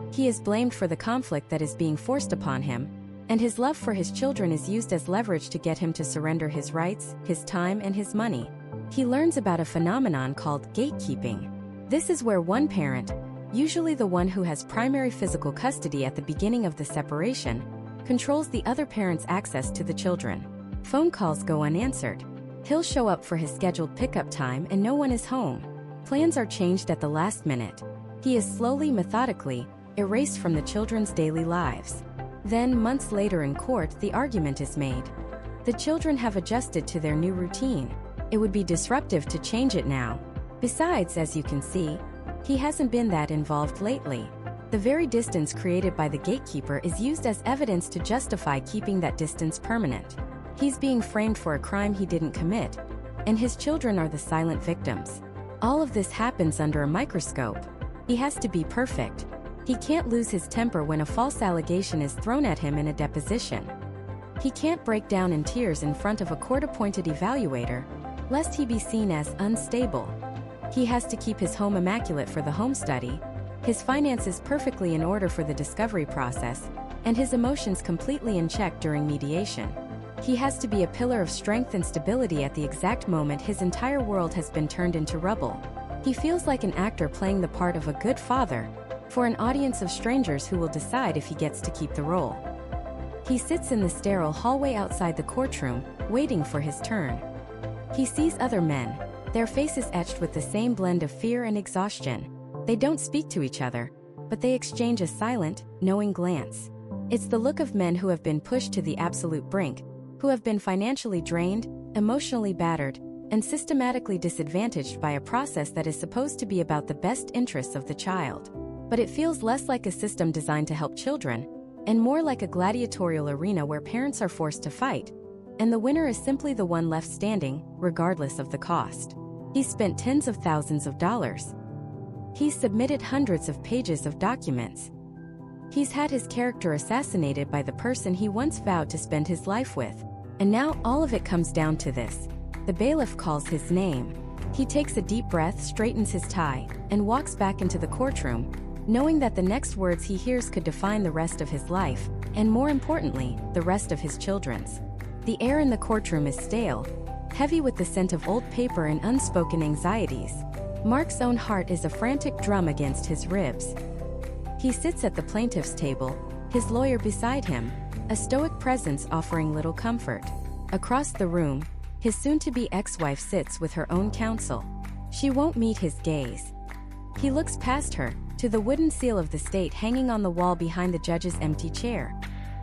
He is blamed for the conflict that is being forced upon him, and his love for his children is used as leverage to get him to surrender his rights, his time, and his money. He learns about a phenomenon called gatekeeping. This is where one parent, usually the one who has primary physical custody at the beginning of the separation, controls the other parent's access to the children. Phone calls go unanswered. He'll show up for his scheduled pickup time and no one is home. Plans are changed at the last minute. He is slowly, methodically, erased from the children's daily lives. Then, months later in court, the argument is made. The children have adjusted to their new routine. It would be disruptive to change it now. Besides, as you can see, he hasn't been that involved lately. The very distance created by the gatekeeper is used as evidence to justify keeping that distance permanent. He's being framed for a crime he didn't commit, and his children are the silent victims. All of this happens under a microscope. He has to be perfect. He can't lose his temper when a false allegation is thrown at him in a deposition. He can't break down in tears in front of a court-appointed evaluator, lest he be seen as unstable. He has to keep his home immaculate for the home study, his finances perfectly in order for the discovery process, and his emotions completely in check during mediation. He has to be a pillar of strength and stability at the exact moment his entire world has been turned into rubble. He feels like an actor playing the part of a good father, for an audience of strangers who will decide if he gets to keep the role. He sits in the sterile hallway outside the courtroom, waiting for his turn. He sees other men, their faces etched with the same blend of fear and exhaustion. They don't speak to each other, but they exchange a silent, knowing glance. It's the look of men who have been pushed to the absolute brink, who have been financially drained, emotionally battered, and systematically disadvantaged by a process that is supposed to be about the best interests of the child. But it feels less like a system designed to help children, and more like a gladiatorial arena where parents are forced to fight, and the winner is simply the one left standing, regardless of the cost. He's spent tens of thousands of dollars. He's submitted hundreds of pages of documents. He's had his character assassinated by the person he once vowed to spend his life with. And now all of it comes down to this. The bailiff calls his name. He takes a deep breath, straightens his tie, and walks back into the courtroom, knowing that the next words he hears could define the rest of his life, and more importantly, the rest of his children's. The air in the courtroom is stale, heavy with the scent of old paper and unspoken anxieties. Mark's own heart is a frantic drum against his ribs. He sits at the plaintiff's table, his lawyer beside him, a stoic presence offering little comfort. Across the room, his soon-to-be ex-wife sits with her own counsel. She won't meet his gaze. He looks past her, to the wooden seal of the state hanging on the wall behind the judge's empty chair,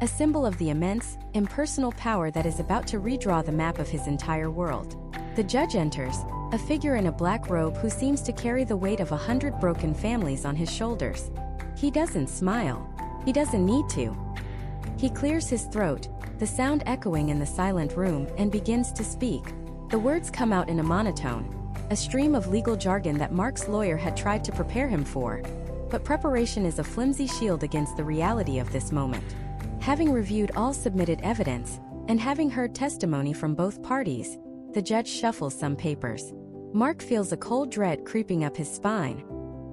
a symbol of the immense, impersonal power that is about to redraw the map of his entire world. The judge enters, a figure in a black robe who seems to carry the weight of 100 broken families on his shoulders. He doesn't smile. He doesn't need to. He clears his throat, the sound echoing in the silent room, and begins to speak. The words come out in a monotone, a stream of legal jargon that Mark's lawyer had tried to prepare him for. But preparation is a flimsy shield against the reality of this moment. Having reviewed all submitted evidence, and having heard testimony from both parties, the judge shuffles some papers. Mark feels a cold dread creeping up his spine.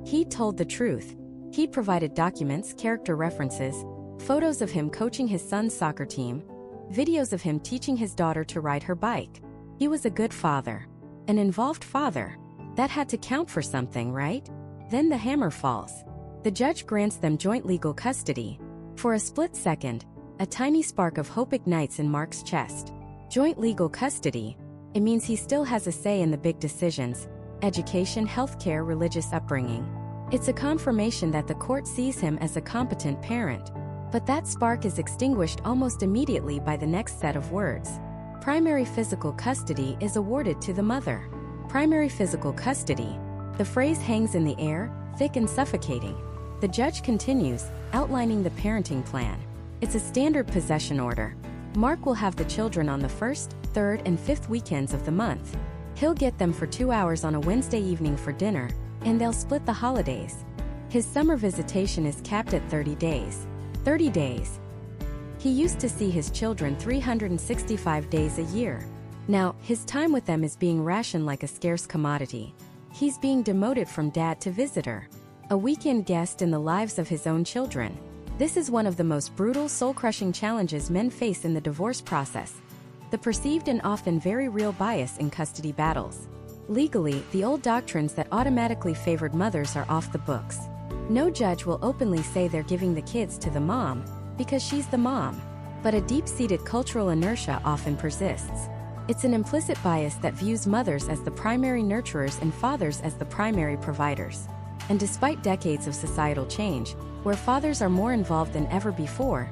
He'd told the truth. He'd provided documents, character references, photos of him coaching his son's soccer team, videos of him teaching his daughter to ride her bike. He was a good father. An involved father. That had to count for something, right? Then the hammer falls. The judge grants them joint legal custody. For a split second, a tiny spark of hope ignites in Mark's chest. Joint legal custody. It means he still has a say in the big decisions: education, healthcare, religious upbringing. It's a confirmation that the court sees him as a competent parent. But that spark is extinguished almost immediately by the next set of words. Primary physical custody is awarded to the mother. Primary physical custody. The phrase hangs in the air, thick and suffocating. The judge continues, outlining the parenting plan. It's a standard possession order. Mark will have the children on the 1st, 3rd, and 5th weekends of the month. He'll get them for 2 hours on a Wednesday evening for dinner, and they'll split the holidays. His summer visitation is capped at 30 days. 30 days. He used to see his children 365 days a year. Now, his time with them is being rationed like a scarce commodity. He's being demoted from dad to visitor, a weekend guest in the lives of his own children. This is one of the most brutal, soul-crushing challenges men face in the divorce process. The perceived and often very real bias in custody battles. Legally, the old doctrines that automatically favored mothers are off the books. No judge will openly say they're giving the kids to the mom, because she's the mom. But a deep-seated cultural inertia often persists. It's an implicit bias that views mothers as the primary nurturers and fathers as the primary providers. And despite decades of societal change, where fathers are more involved than ever before,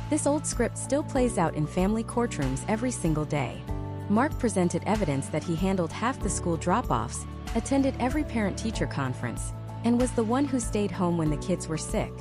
this old script still plays out in family courtrooms every single day. Mark presented evidence that he handled half the school drop-offs, attended every parent-teacher conference, and was the one who stayed home when the kids were sick.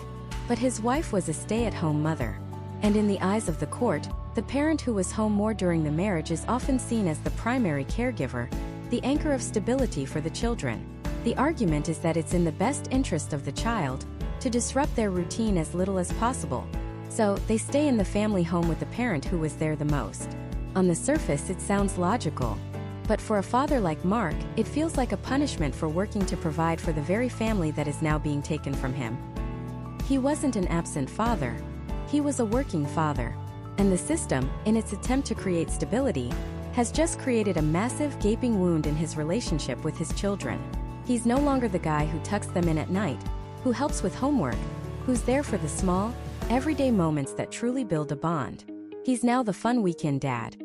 But his wife was a stay-at-home mother. And in the eyes of the court, the parent who was home more during the marriage is often seen as the primary caregiver, the anchor of stability for the children. The argument is that it's in the best interest of the child to disrupt their routine as little as possible. So, they stay in the family home with the parent who was there the most. On the surface, it sounds logical. But for a father like Mark, it feels like a punishment for working to provide for the very family that is now being taken from him. He wasn't an absent father. He was a working father. And the system, in its attempt to create stability, has just created a massive, gaping wound in his relationship with his children. He's no longer the guy who tucks them in at night, who helps with homework, who's there for the small, everyday moments that truly build a bond. He's now the fun weekend dad.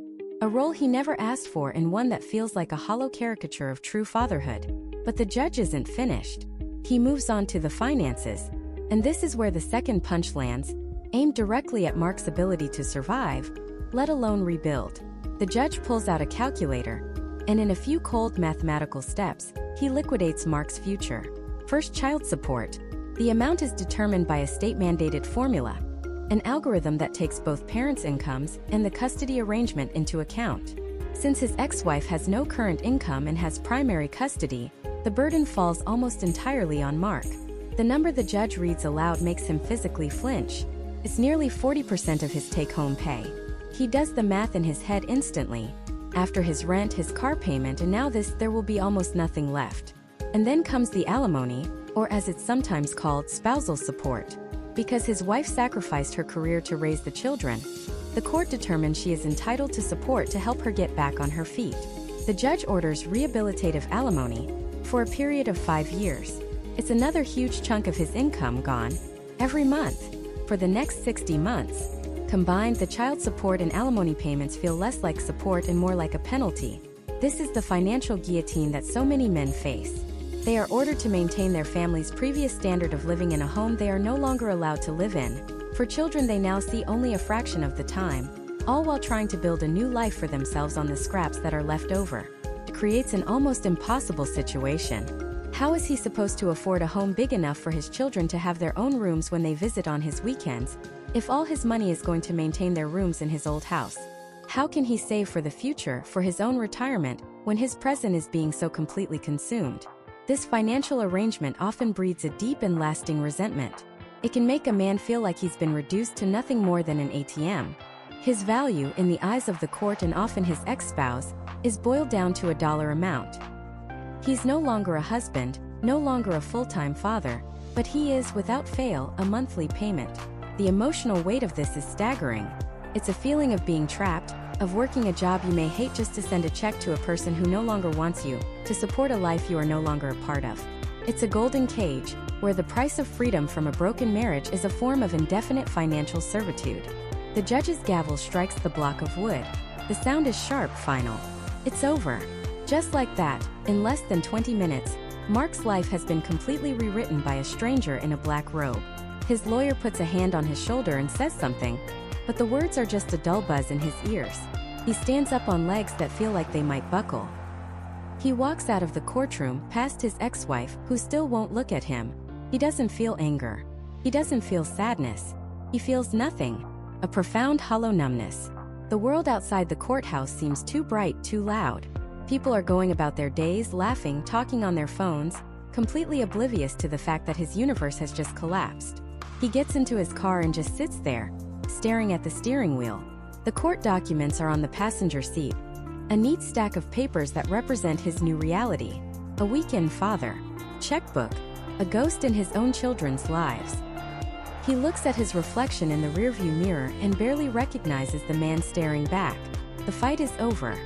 A role he never asked for and one that feels like a hollow caricature of true fatherhood. But the judge isn't finished. He moves on to the finances. And this is where the second punch lands, aimed directly at Mark's ability to survive, let alone rebuild. The judge pulls out a calculator, and in a few cold mathematical steps, he liquidates Mark's future. First, child support. The amount is determined by a state-mandated formula, an algorithm that takes both parents' incomes and the custody arrangement into account. Since his ex-wife has no current income and has primary custody, the burden falls almost entirely on Mark. The number the judge reads aloud makes him physically flinch. It's nearly 40% of his take-home pay. He does the math in his head instantly. After his rent, his car payment, and now this, there will be almost nothing left. And then comes the alimony, or as it's sometimes called, spousal support. Because his wife sacrificed her career to raise the children, the court determined she is entitled to support to help her get back on her feet. The judge orders rehabilitative alimony for a period of 5 years. It's another huge chunk of his income gone every month. For the next 60 months, combined, the child support and alimony payments feel less like support and more like a penalty. This is the financial guillotine that so many men face. They are ordered to maintain their family's previous standard of living in a home they are no longer allowed to live in. For children they now see only a fraction of the time, all while trying to build a new life for themselves on the scraps that are left over. It creates an almost impossible situation. How is he supposed to afford a home big enough for his children to have their own rooms when they visit on his weekends, if all his money is going to maintain their rooms in his old house? How can he save for the future, for his own retirement, when his present is being so completely consumed? This financial arrangement often breeds a deep and lasting resentment. It can make a man feel like he's been reduced to nothing more than an ATM. His value, in the eyes of the court and often his ex-spouse, is boiled down to a dollar amount. He's no longer a husband, no longer a full-time father, but he is, without fail, a monthly payment. The emotional weight of this is staggering. It's a feeling of being trapped, of working a job you may hate just to send a check to a person who no longer wants you, to support a life you are no longer a part of. It's a golden cage, where the price of freedom from a broken marriage is a form of indefinite financial servitude. The judge's gavel strikes the block of wood. The sound is sharp, final. It's over. Just like that, in less than 20 minutes, Mark's life has been completely rewritten by a stranger in a black robe. His lawyer puts a hand on his shoulder and says something, but the words are just a dull buzz in his ears. He stands up on legs that feel like they might buckle. He walks out of the courtroom, past his ex-wife, who still won't look at him. He doesn't feel anger. He doesn't feel sadness. He feels nothing. A profound hollow numbness. The world outside the courthouse seems too bright, too loud. People are going about their days, laughing, talking on their phones, completely oblivious to the fact that his universe has just collapsed. He gets into his car and just sits there, staring at the steering wheel. The court documents are on the passenger seat. A neat stack of papers that represent his new reality. A weekend father. Checkbook. A ghost in his own children's lives. He looks at his reflection in the rearview mirror and barely recognizes the man staring back. The fight is over.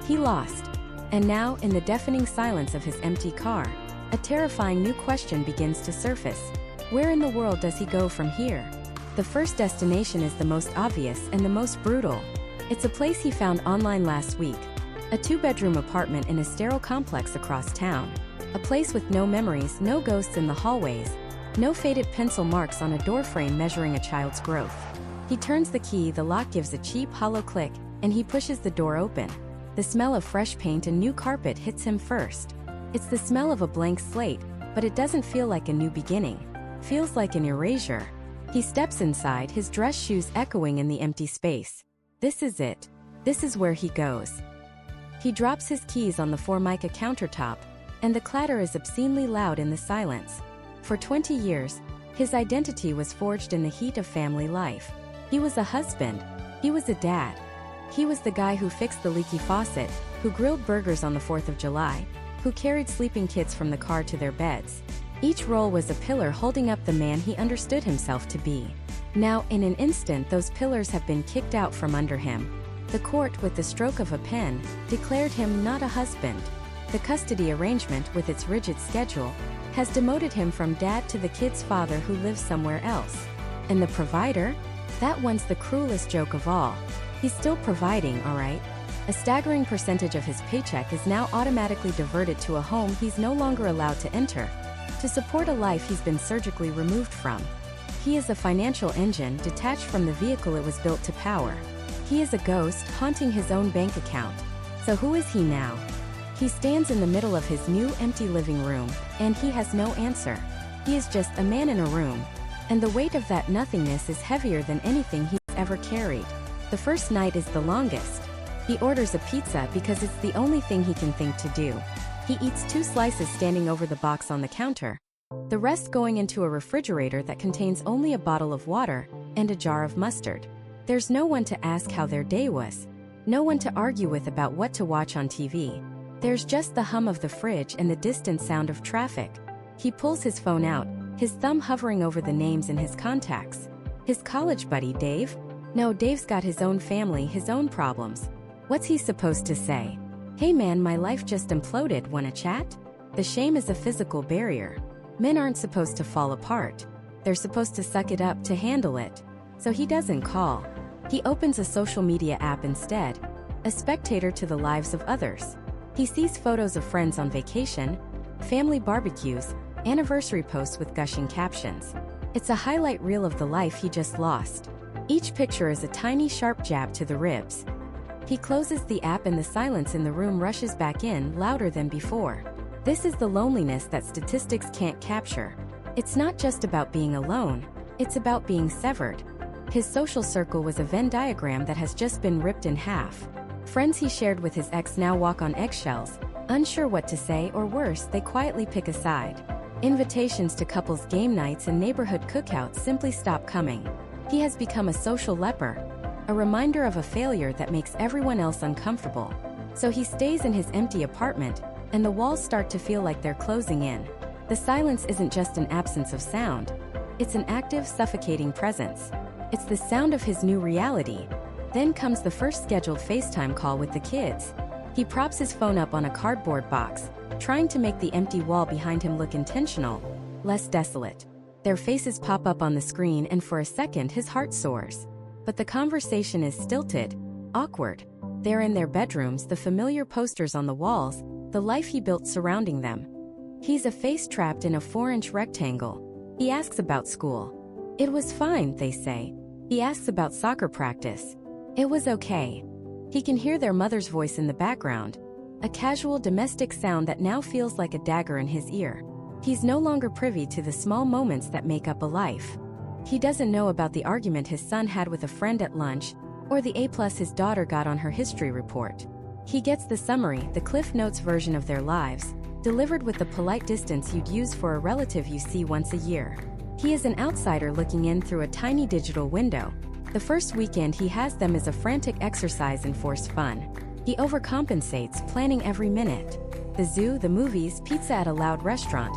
He lost. And now, in the deafening silence of his empty car, a terrifying new question begins to surface. Where in the world does he go from here? The first destination is the most obvious and the most brutal. It's a place he found online last week. A 2-bedroom apartment in a sterile complex across town. A place with no memories, no ghosts in the hallways, no faded pencil marks on a doorframe measuring a child's growth. He turns the key, the lock gives a cheap, hollow click, and he pushes the door open. The smell of fresh paint and new carpet hits him first. It's the smell of a blank slate, but it doesn't feel like a new beginning. Feels like an erasure. He steps inside, his dress shoes echoing in the empty space. This is it. This is where he goes. He drops his keys on the Formica countertop, and the clatter is obscenely loud in the silence. For 20 years, his identity was forged in the heat of family life. He was a husband. He was a dad. He was the guy who fixed the leaky faucet, who grilled burgers on the 4th of July, who carried sleeping kids from the car to their beds. Each role was a pillar holding up the man he understood himself to be. Now, in an instant, those pillars have been kicked out from under him. The court, with the stroke of a pen, declared him not a husband. The custody arrangement, with its rigid schedule, has demoted him from dad to the kid's father who lives somewhere else. And the provider? That one's the cruelest joke of all. He's still providing, all right. A staggering percentage of his paycheck is now automatically diverted to a home he's no longer allowed to enter, to support a life he's been surgically removed from. He is a financial engine detached from the vehicle it was built to power. He is a ghost haunting his own bank account. So who is he now? He stands in the middle of his new empty living room, and he has no answer. He is just a man in a room, and the weight of that nothingness is heavier than anything he's ever carried. The first night is the longest. He orders a pizza because it's the only thing he can think to do. He eats 2 slices standing over the box on the counter, the rest going into a refrigerator that contains only a bottle of water and a jar of mustard. There's no one to ask how their day was, no one to argue with about what to watch on TV. There's just the hum of the fridge and the distant sound of traffic. He pulls his phone out, his thumb hovering over the names in his contacts. His college buddy, Dave? No, Dave's got his own family, his own problems. What's he supposed to say? Hey man, my life just imploded, wanna chat? The shame is a physical barrier. Men aren't supposed to fall apart. They're supposed to suck it up to handle it. So he doesn't call. He opens a social media app instead, a spectator to the lives of others. He sees photos of friends on vacation, family barbecues, anniversary posts with gushing captions. It's a highlight reel of the life he just lost. Each picture is a tiny sharp jab to the ribs. He closes the app and the silence in the room rushes back in, louder than before. This is the loneliness that statistics can't capture. It's not just about being alone, it's about being severed. His social circle was a Venn diagram that has just been ripped in half. Friends he shared with his ex now walk on eggshells, unsure what to say, or worse, they quietly pick a side. Invitations to couples' game nights and neighborhood cookouts simply stop coming. He has become a social leper, a reminder of a failure that makes everyone else uncomfortable. So he stays in his empty apartment, and the walls start to feel like they're closing in. The silence isn't just an absence of sound. It's an active, suffocating presence. It's the sound of his new reality. Then comes the first scheduled FaceTime call with the kids. He props his phone up on a cardboard box, trying to make the empty wall behind him look intentional, less desolate. Their faces pop up on the screen and for a second his heart soars. But the conversation is stilted, awkward. They're in their bedrooms, the familiar posters on the walls, the life he built surrounding them. He's a face trapped in a 4-inch rectangle. He asks about school. It was fine, they say. He asks about soccer practice. It was okay. He can hear their mother's voice in the background, a casual domestic sound that now feels like a dagger in his ear. He's no longer privy to the small moments that make up a life. He doesn't know about the argument his son had with a friend at lunch, or the A+ his daughter got on her history report. He gets the summary, the Cliff Notes version of their lives, delivered with the polite distance you'd use for a relative you see once a year. He is an outsider looking in through a tiny digital window. The first weekend he has them is a frantic exercise in forced fun. He overcompensates, planning every minute. The zoo, the movies, pizza at a loud restaurant.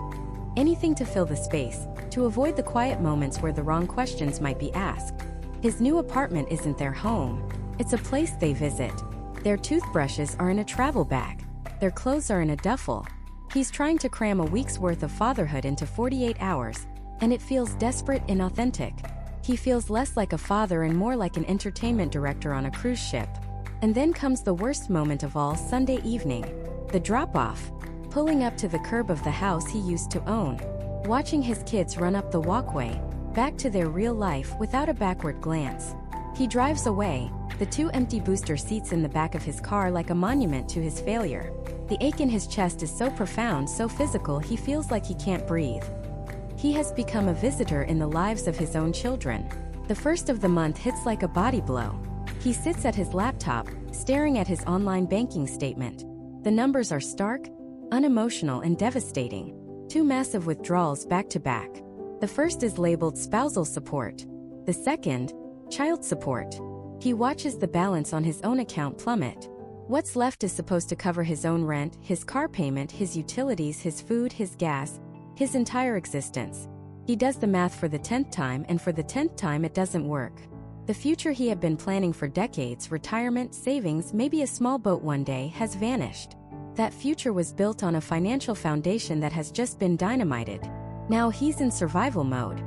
Anything to fill the space, to avoid the quiet moments where the wrong questions might be asked. His new apartment isn't their home. It's a place they visit. Their toothbrushes are in a travel bag. Their clothes are in a duffel. He's trying to cram a week's worth of fatherhood into 48 hours, and it feels desperate and authentic. He feels less like a father and more like an entertainment director on a cruise ship. And then comes the worst moment of all, Sunday evening. The drop-off. Pulling up to the curb of the house he used to own. Watching his kids run up the walkway, back to their real life without a backward glance. He drives away, the 2 empty booster seats in the back of his car like a monument to his failure. The ache in his chest is so profound, so physical, he feels like he can't breathe. He has become a visitor in the lives of his own children. The first of the month hits like a body blow. He sits at his laptop, staring at his online banking statement. The numbers are stark, unemotional, and devastating. 2 massive withdrawals back to back. The first is labeled spousal support. The second, child support. He watches the balance on his own account plummet. What's left is supposed to cover his own rent, his car payment, his utilities, his food, his gas, his entire existence. He does the math for the 10th time, and for the 10th time it doesn't work. The future he had been planning for decades, retirement, savings, maybe a small boat one day, has vanished. That future was built on a financial foundation that has just been dynamited. Now he's in survival mode.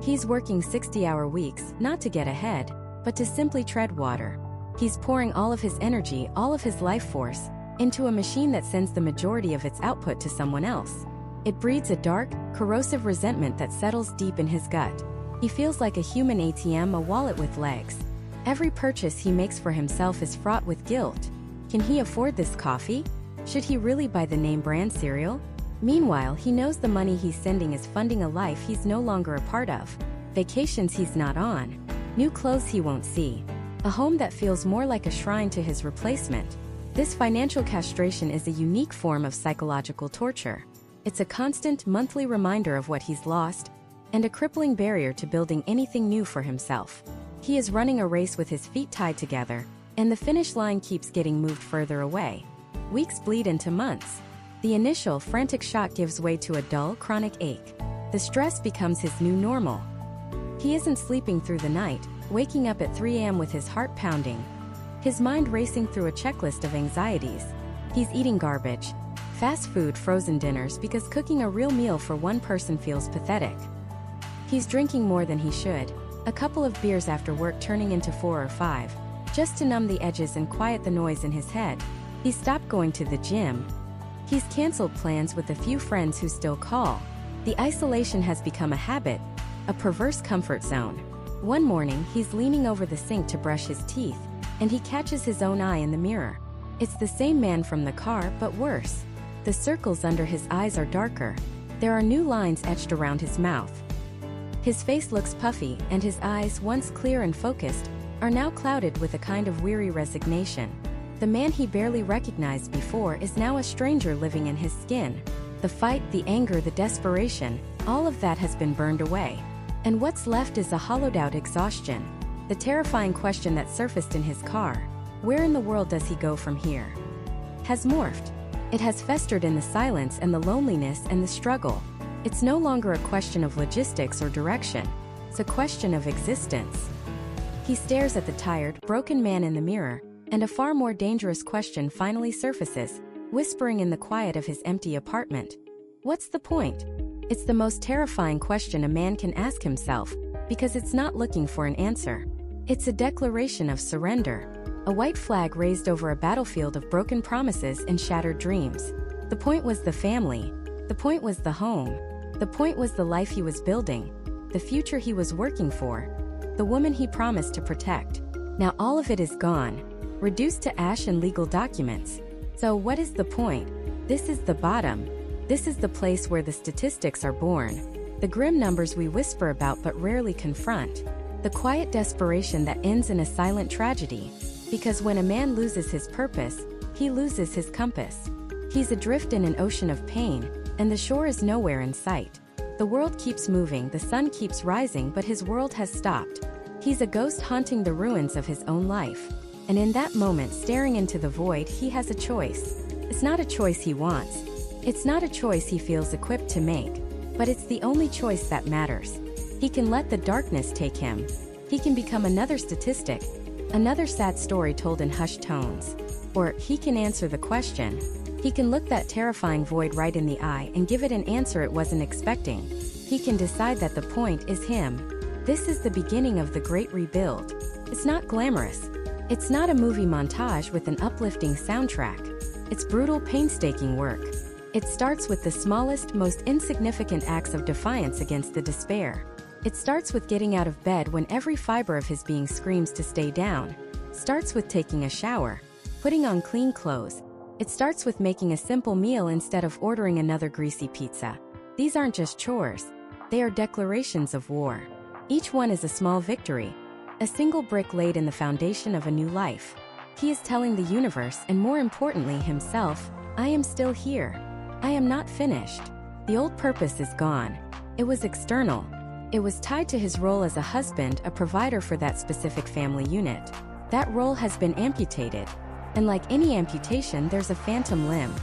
He's working 60-hour weeks, not to get ahead, but to simply tread water. He's pouring all of his energy, all of his life force, into a machine that sends the majority of its output to someone else. It breeds a dark, corrosive resentment that settles deep in his gut. He feels like a human ATM, a wallet with legs. Every purchase he makes for himself is fraught with guilt. Can he afford this coffee? Should he really buy the name brand cereal? Meanwhile, he knows the money he's sending is funding a life he's no longer a part of, vacations he's not on, new clothes he won't see, a home that feels more like a shrine to his replacement. This financial castration is a unique form of psychological torture. It's a constant, monthly reminder of what he's lost, and a crippling barrier to building anything new for himself. He is running a race with his feet tied together, and the finish line keeps getting moved further away. Weeks bleed into months. The initial, frantic shock gives way to a dull, chronic ache. The stress becomes his new normal. He isn't sleeping through the night, waking up at 3 a.m. with his heart pounding, his mind racing through a checklist of anxieties. He's eating garbage, fast food, frozen dinners, because cooking a real meal for one person feels pathetic. He's drinking more than he should, a couple of beers after work turning into 4 or 5, just to numb the edges and quiet the noise in his head. He's stopped going to the gym. He's canceled plans with the few friends who still call. The isolation has become a habit, a perverse comfort zone. One morning, he's leaning over the sink to brush his teeth, and he catches his own eye in the mirror. It's the same man from the car, but worse. The circles under his eyes are darker. There are new lines etched around his mouth. His face looks puffy, and his eyes, once clear and focused, are now clouded with a kind of weary resignation. The man he barely recognized before is now a stranger living in his skin. The fight, the anger, the desperation, all of that has been burned away. And what's left is a hollowed-out exhaustion. The terrifying question that surfaced in his car, where in the world does he go from here, has morphed. It has festered in the silence and the loneliness and the struggle. It's no longer a question of logistics or direction. It's a question of existence. He stares at the tired, broken man in the mirror, and a far more dangerous question finally surfaces, whispering in the quiet of his empty apartment. What's the point? It's the most terrifying question a man can ask himself, because it's not looking for an answer. It's a declaration of surrender, a white flag raised over a battlefield of broken promises and shattered dreams. The point was the family. The point was the home. The point was the life he was building, the future he was working for, the woman he promised to protect. Now all of it is gone, reduced to ash and legal documents. So what is the point? This is the bottom. This is the place where the statistics are born. The grim numbers we whisper about but rarely confront. The quiet desperation that ends in a silent tragedy. Because when a man loses his purpose, he loses his compass. He's adrift in an ocean of pain, and the shore is nowhere in sight. The world keeps moving, the sun keeps rising, but his world has stopped. He's a ghost haunting the ruins of his own life. And in that moment, staring into the void, he has a choice. It's not a choice he wants. It's not a choice he feels equipped to make. But it's the only choice that matters. He can let the darkness take him. He can become another statistic, another sad story told in hushed tones. Or he can answer the question. He can look that terrifying void right in the eye and give it an answer it wasn't expecting. He can decide that the point is him. This is the beginning of the great rebuild. It's not glamorous. It's not a movie montage with an uplifting soundtrack. It's brutal, painstaking work. It starts with the smallest, most insignificant acts of defiance against the despair. It starts with getting out of bed when every fiber of his being screams to stay down. Starts with taking a shower, putting on clean clothes. It starts with making a simple meal instead of ordering another greasy pizza. These aren't just chores. They are declarations of war. Each one is a small victory, a single brick laid in the foundation of a new life. He is telling the universe, and more importantly himself, I am still here. I am not finished. The old purpose is gone. It was external. It was tied to his role as a husband, a provider for that specific family unit. That role has been amputated. And like any amputation, there's a phantom limb.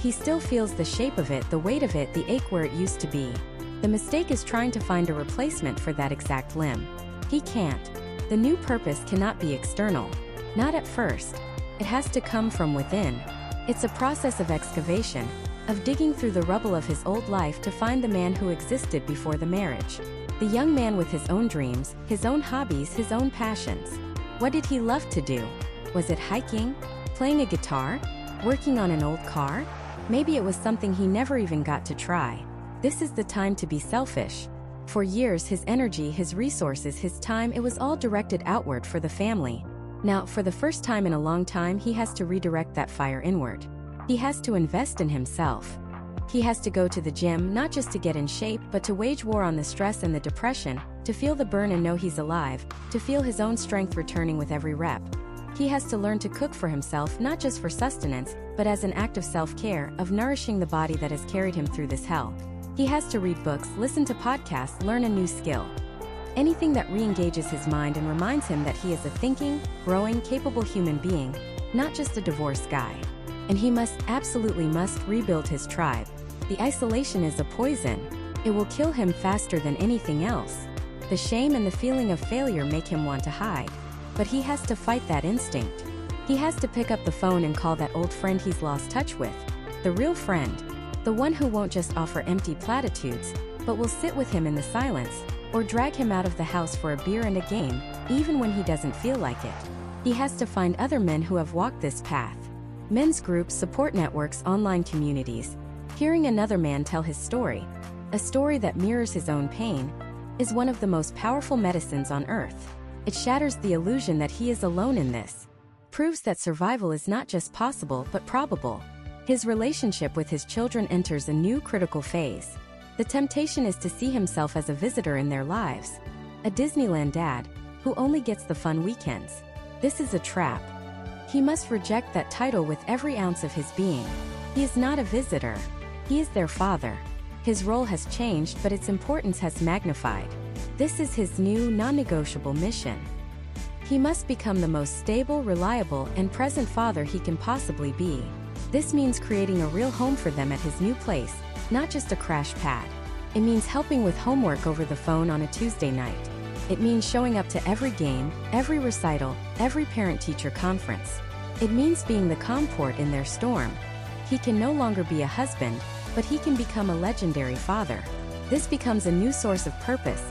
He still feels the shape of it, the weight of it, the ache where it used to be. The mistake is trying to find a replacement for that exact limb. He can't. The new purpose cannot be external. Not at first. It has to come from within. It's a process of excavation, of digging through the rubble of his old life to find the man who existed before the marriage. The young man with his own dreams, his own hobbies, his own passions. What did he love to do? Was it hiking? Playing a guitar? Working on an old car? Maybe it was something he never even got to try. This is the time to be selfish. For years, his energy, his resources, his time, it was all directed outward for the family. Now, for the first time in a long time, he has to redirect that fire inward. He has to invest in himself. He has to go to the gym, not just to get in shape, but to wage war on the stress and the depression, to feel the burn and know he's alive, to feel his own strength returning with every rep. He has to learn to cook for himself, not just for sustenance, but as an act of self-care, of nourishing the body that has carried him through this hell. He has to read books, listen to podcasts, learn a new skill. Anything that re-engages his mind and reminds him that he is a thinking, growing, capable human being, not just a divorced guy. And he absolutely must rebuild his tribe. The isolation is a poison. It will kill him faster than anything else. The shame and the feeling of failure make him want to hide. But he has to fight that instinct. He has to pick up the phone and call that old friend he's lost touch with. The real friend. The one who won't just offer empty platitudes, but will sit with him in the silence, or drag him out of the house for a beer and a game, even when he doesn't feel like it. He has to find other men who have walked this path. Men's groups, support networks, online communities. Hearing another man tell his story, a story that mirrors his own pain, is one of the most powerful medicines on earth. It shatters the illusion that he is alone in this. Proves that survival is not just possible but probable. His relationship with his children enters a new critical phase. The temptation is to see himself as a visitor in their lives. A Disneyland dad, who only gets the fun weekends. This is a trap. He must reject that title with every ounce of his being. He is not a visitor. He is their father. His role has changed, but its importance has magnified. This is his new, non-negotiable mission. He must become the most stable, reliable, and present father he can possibly be. This means creating a real home for them at his new place, not just a crash pad. It means helping with homework over the phone on a Tuesday night. It means showing up to every game, every recital, every parent-teacher conference. It means being the calm port in their storm. He can no longer be a husband, but he can become a legendary father. This becomes a new source of purpose,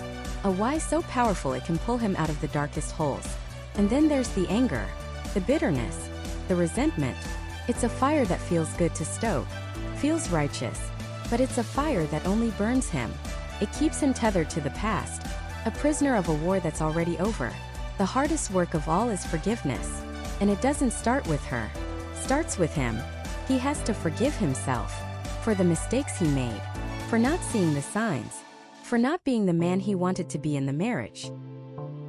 a why so powerful it can pull him out of the darkest holes. And then there's the anger, the bitterness, the resentment. It's a fire that feels good to stoke, feels righteous, but it's a fire that only burns him. It keeps him tethered to the past, a prisoner of a war that's already over. The hardest work of all is forgiveness. And it doesn't start with her. Starts with him. He has to forgive himself for the mistakes he made, for not seeing the signs, for not being the man he wanted to be in the marriage.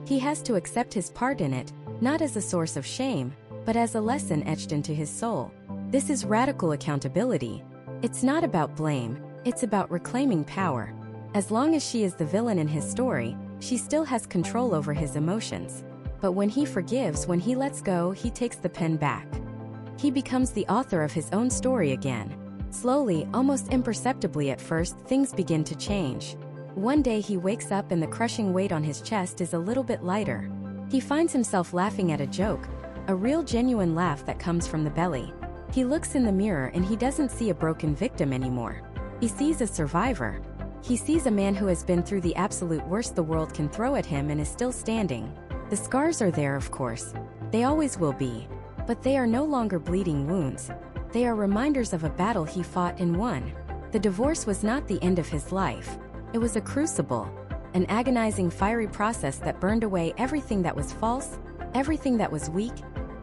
He has to accept his part in it, not as a source of shame, but as a lesson etched into his soul. This is radical accountability. It's not about blame, it's about reclaiming power. As long as she is the villain in his story, she still has control over his emotions. But when he forgives, when he lets go, he takes the pen back. He becomes the author of his own story again. Slowly, almost imperceptibly at first, things begin to change. One day he wakes up and the crushing weight on his chest is a little bit lighter. He finds himself laughing at a joke, a real genuine laugh that comes from the belly. He looks in the mirror and he doesn't see a broken victim anymore. He sees a survivor. He sees a man who has been through the absolute worst the world can throw at him and is still standing. The scars are there, of course. They always will be. But they are no longer bleeding wounds. They are reminders of a battle he fought and won. The divorce was not the end of his life. It was a crucible, an agonizing fiery process that burned away everything that was false, everything that was weak,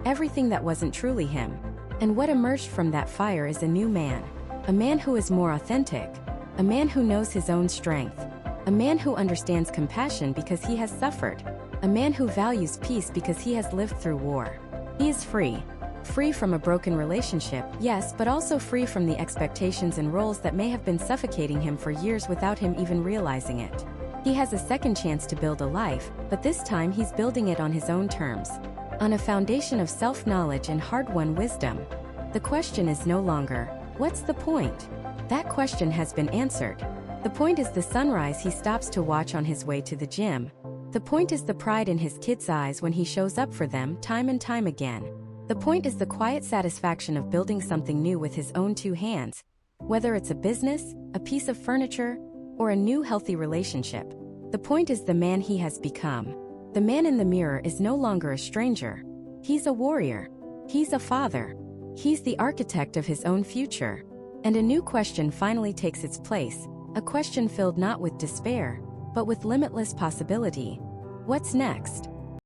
everything that wasn't truly him. And what emerged from that fire is a new man. A man who is more authentic. A man who knows his own strength. A man who understands compassion because he has suffered. A man who values peace because he has lived through war. He is free. Free from a broken relationship, yes, but also free from the expectations and roles that may have been suffocating him for years without him even realizing it. He has a second chance to build a life, but this time he's building it on his own terms. On a foundation of self-knowledge and hard-won wisdom. The question is no longer, what's the point? That question has been answered. The point is the sunrise he stops to watch on his way to the gym. The point is the pride in his kids' eyes when he shows up for them time and time again. The point is the quiet satisfaction of building something new with his own two hands, whether it's a business, a piece of furniture, or a new healthy relationship. The point is the man he has become. The man in the mirror is no longer a stranger. He's a warrior. He's a father. He's the architect of his own future. And a new question finally takes its place, a question filled not with despair, but with limitless possibility. What's next?